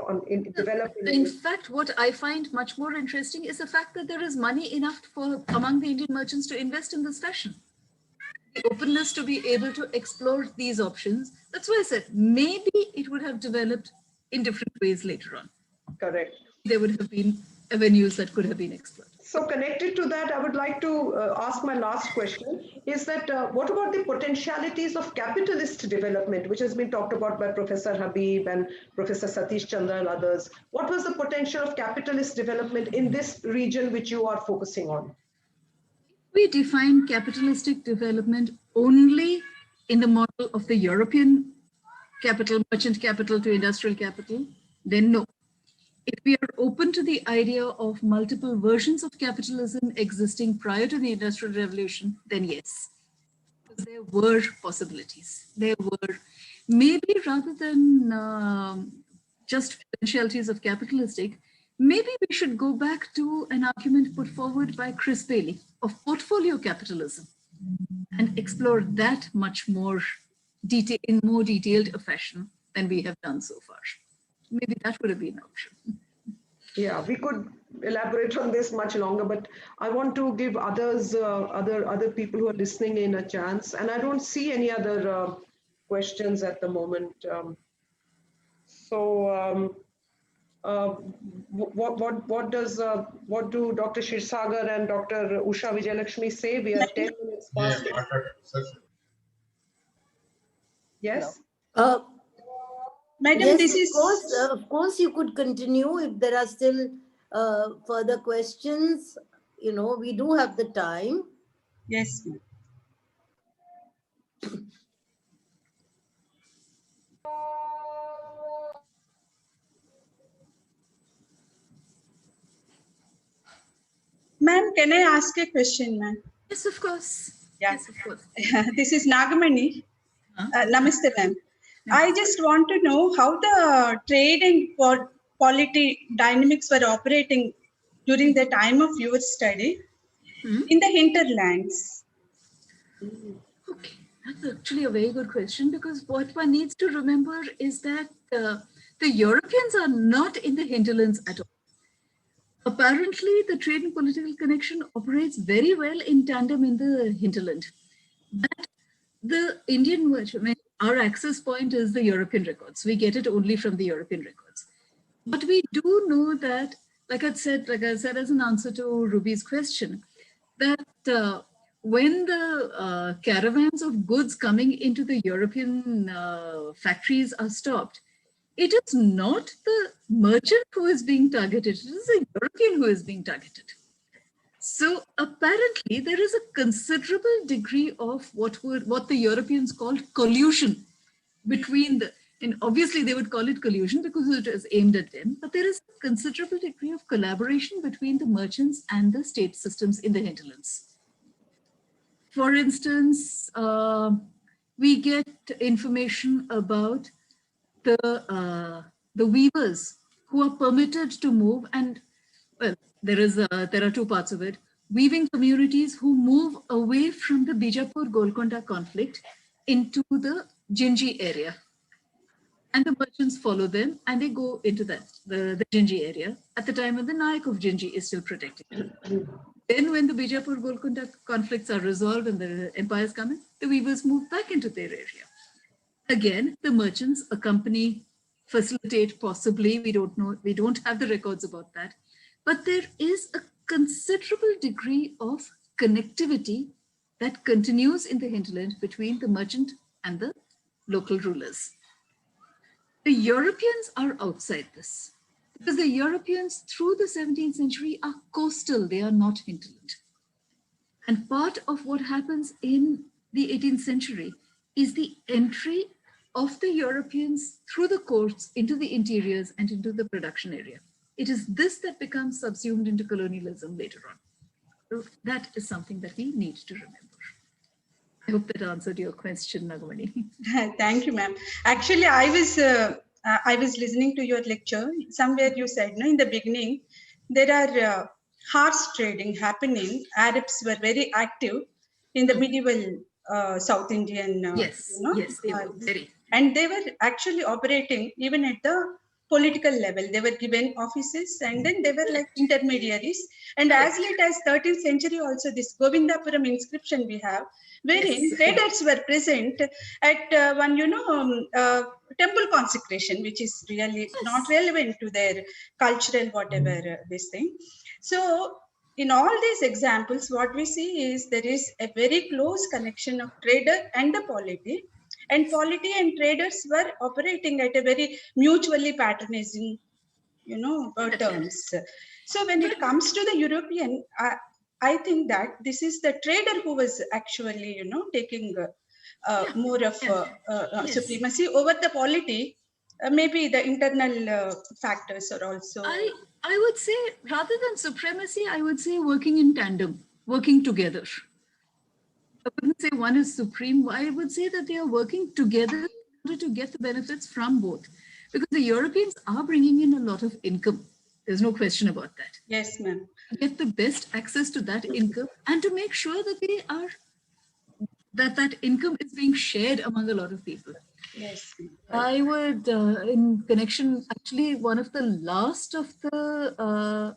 In fact, what I find much more interesting is the fact that there is money enough among the Indian merchants to invest in this fashion. The openness to be able to explore these options. That's why I said maybe it would have developed in different ways later on. Correct. There would have been avenues that could have been explored. So connected to that, I would like to ask my last question is that what about the potentialities of capitalist development, which has been talked about by Professor Habib and Professor Satish Chandra and others? What was the potential of capitalist development in this region which you are focusing on? We define capitalistic development only in the model of the European capital, merchant capital to industrial capital, then no. If we are open to the idea of multiple versions of capitalism existing prior to the Industrial Revolution, then yes. Because there were possibilities. There were, maybe rather than just potentialities of capitalistic, maybe we should go back to an argument put forward by Chris Bailey of portfolio capitalism and explore that much more in more detailed a fashion than we have done so far. Maybe that would have been an option. Yeah, we could elaborate on this much longer, but I want to give others, other people who are listening in a chance. And I don't see any other questions at the moment. What do Dr. Shirsagar and Dr. Usha Vijayalakshmi say? We are 10 minutes past. Yes. Madam, yes, this is... of course, you could continue if there are still further questions. We do have the time. Yes. Ma'am, can I ask a question, ma'am? Yes, of course. Yeah. Yes, of course. This is Nagamani. Namaste, ma'am. I just want to know how the trade and polity dynamics were operating during the time of your study in the hinterlands. Okay, that's actually a very good question, because what one needs to remember is that the Europeans are not in the hinterlands at all. Apparently, the trade and political connection operates very well in tandem in the hinterland. But the Indian merchant, our access point is the European records. We get it only from the European records. But we do know that, like I said as an answer to Ruby's question, that when the caravans of goods coming into the European factories are stopped, it is not the merchant who is being targeted, it is the European who is being targeted. So apparently there is a considerable degree of what the Europeans called collusion between the, and obviously they would call it collusion because it is aimed at them, but there is a considerable degree of collaboration between the merchants and the state systems in the hinterlands. For instance, we get information about the weavers who are permitted to move, and well, there are two parts of it. Weaving communities who move away from the Bijapur-Golconda conflict into the Jinji area. And the merchants follow them and they go into the Jinji area at the time when the Nayak of Jinji is still protected. Then when the Bijapur-Golconda conflicts are resolved and the empires come in, the weavers move back into their area. Again, the merchants accompany, facilitate, possibly, we don't know, we don't have the records about that. But there is a considerable degree of connectivity that continues in the hinterland between the merchant and the local rulers. The Europeans are outside this because the Europeans through the 17th century are coastal, they are not hinterland. And part of what happens in the 18th century is the entry of the Europeans through the coasts into the interiors and into the production area. It is this that becomes subsumed into colonialism later on. So that is something that we need to remember. I hope that answered your question, Nagamani. Thank you, ma'am. Actually, I was listening to your lecture. Somewhere you said, no, in the beginning, there are horse trading happening. Arabs were very active in the medieval South Indian. Yes, yes, they were very. And they were actually operating even at the political level. They were given offices and then they were like intermediaries. And as late as 13th century also, this Govindapuram inscription we have, wherein traders were present at one, temple consecration, which is really not relevant to their cultural whatever this thing. So in all these examples, what we see is there is a very close connection of trader and the polity. And polity and traders were operating at a very mutually patronizing, terms. So when it comes to the European, I think that this is the trader who was actually, taking more of supremacy over the polity. Maybe the internal factors are also. I would say rather than supremacy, I would say working in tandem, working together. I wouldn't say one is supreme. I would say that they are working together in order to get the benefits from both. Because the Europeans are bringing in a lot of income. There's no question about that. Yes, ma'am. Get the best access to that income and to make sure that they are, that income is being shared among a lot of people. Yes. I would, in connection, actually, one of the last of the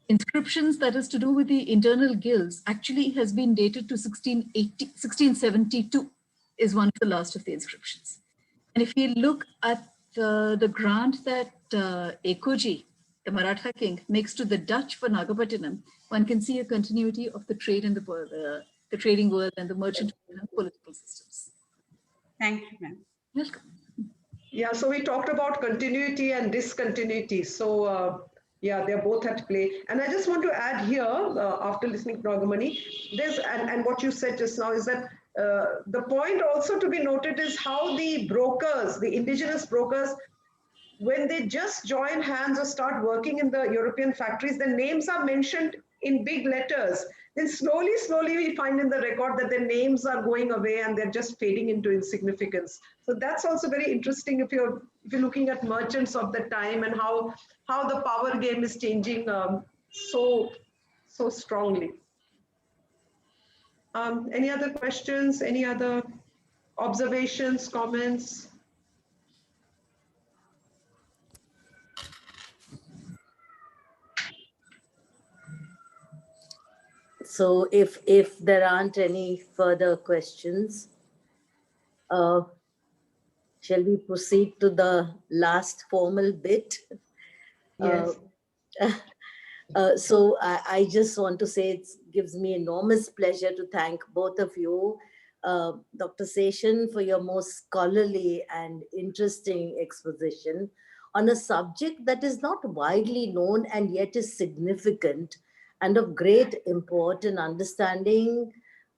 inscriptions that is to do with the internal guilds actually has been dated to 1672 is one of the last of the inscriptions. And if you look at the grant that Ekoji, the Maratha king, makes to the Dutch for Nagapattinam, one can see a continuity of the trade in the trading world and the merchant and political systems. Thank you, ma'am. Welcome. Yeah, so we talked about continuity and discontinuity. So yeah, they're both at play. And I just want to add here, after listening to Nagamani, there's, and what you said just now is that the point also to be noted is how the brokers, the indigenous brokers, when they just join hands or start working in the European factories, their names are mentioned in big letters. Then slowly we find in the record that their names are going away and they're just fading into insignificance. So that's also very interesting if you're looking at merchants of the time and how the power game is changing so strongly. Any other questions? Any other observations, comments? So if there aren't any further questions, shall we proceed to the last formal bit? Yes. So I just want to say it gives me enormous pleasure to thank both of you Dr. Seshan, for your most scholarly and interesting exposition on a subject that is not widely known and yet is significant and of great import in understanding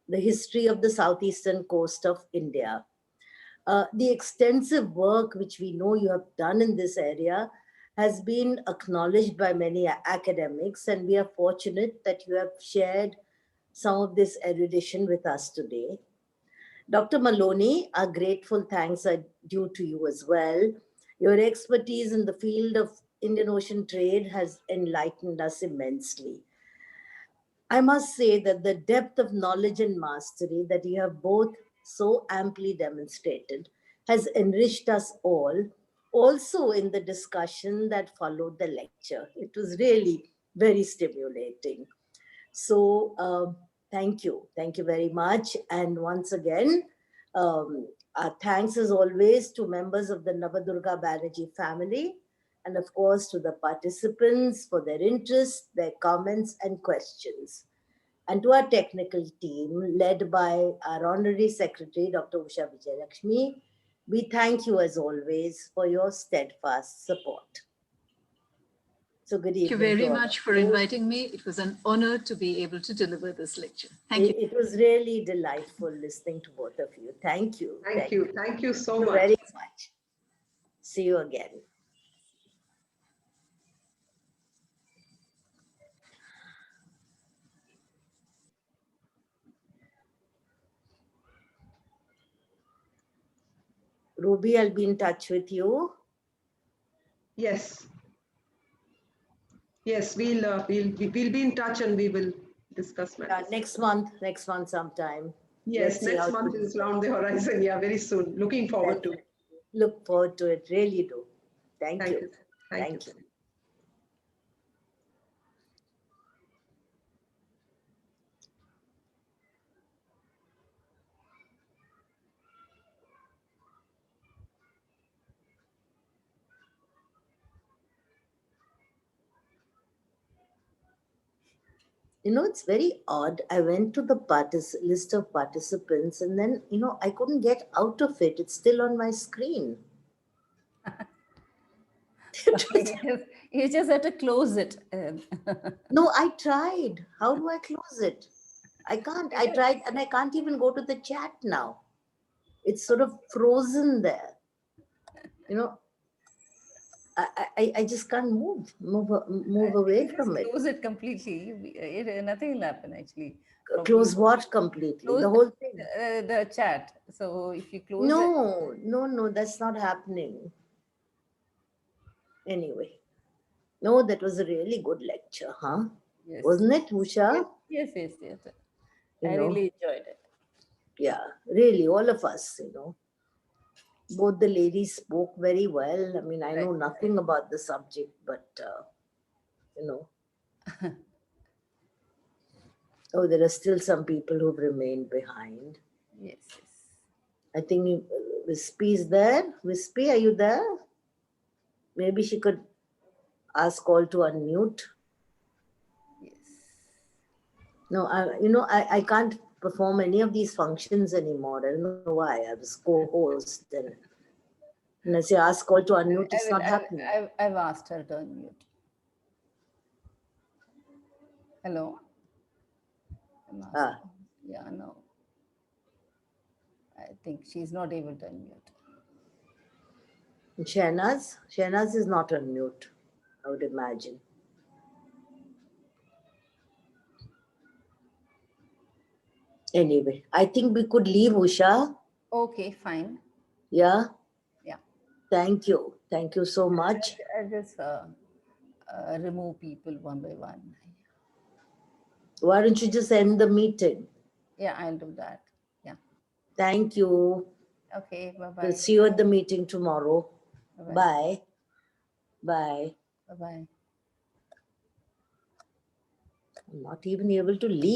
the history of the southeastern coast of India. The extensive work which we know you have done in this area has been acknowledged by many academics, and we are fortunate that you have shared some of this erudition with us today. Dr. Maloney, our grateful thanks are due to you as well. Your expertise in the field of Indian Ocean trade has enlightened us immensely. I must say that the depth of knowledge and mastery that you have both so amply demonstrated has enriched us all, also in the discussion that followed the lecture. It was really very stimulating. So, thank you. Thank you very much. And once again, our thanks as always to members of the Navadurga Banerjee family, and of course to the participants for their interest, their comments and questions. And to our technical team led by our Honorary Secretary, Dr. Usha Vijayalakshmi, we thank you as always for your steadfast support. So good evening. Thank you very to all much of for you. inviting me. It was an honor to be able to deliver this lecture. Thank you. It was really delightful listening to both of you. Thank you. Thank you. Thank you so Thank you much. very much. See you again. Ruby, I'll be in touch with you. Yes. Yes, we'll be in touch and we will discuss matters. Next month sometime. Yes, next month is around the horizon. Yeah, very soon. Looking forward to it. Look forward to it. Really do. Thank Thank you. you. Thank you. You know, it's very odd. I went to the list of participants and then, I couldn't get out of it. It's still on my screen. You just have to close it. No, I tried. How do I close it? I can't. I tried and I can't even go to the chat now. It's sort of frozen there. I just can't move away from it. Close it completely. Nothing will happen actually. Close what completely? Close the whole thing? The chat. So if you close No, that's not happening. Anyway. No, that was a really good lecture, huh? Yes. Wasn't it, Usha? Yes. I really enjoyed it. Yeah, really, all of us, Both the ladies spoke very well. I mean, I know nothing about the subject, but, oh, there are still some people who've remained behind. Yes. I think Wispy is there. Wispy, are you there? Maybe she could ask all to unmute. Yes. No, I can't perform any of these functions anymore. I don't know why. I was co-host and I say ask all to unmute, it's not happening. I've asked her to unmute. Hello. Yeah, no. I think she's not able to unmute. Shehnaz is not on mute, I would imagine. Anyway, I think we could leave, Usha. Okay, fine. Yeah? Yeah. Thank you. Thank you so much. I'll just remove people one by one. Why don't you just end the meeting? Yeah, I'll do that. Yeah. Thank you. Okay, bye-bye. We'll see you at the meeting tomorrow. Bye. Bye. Bye-bye. I'm not even able to leave.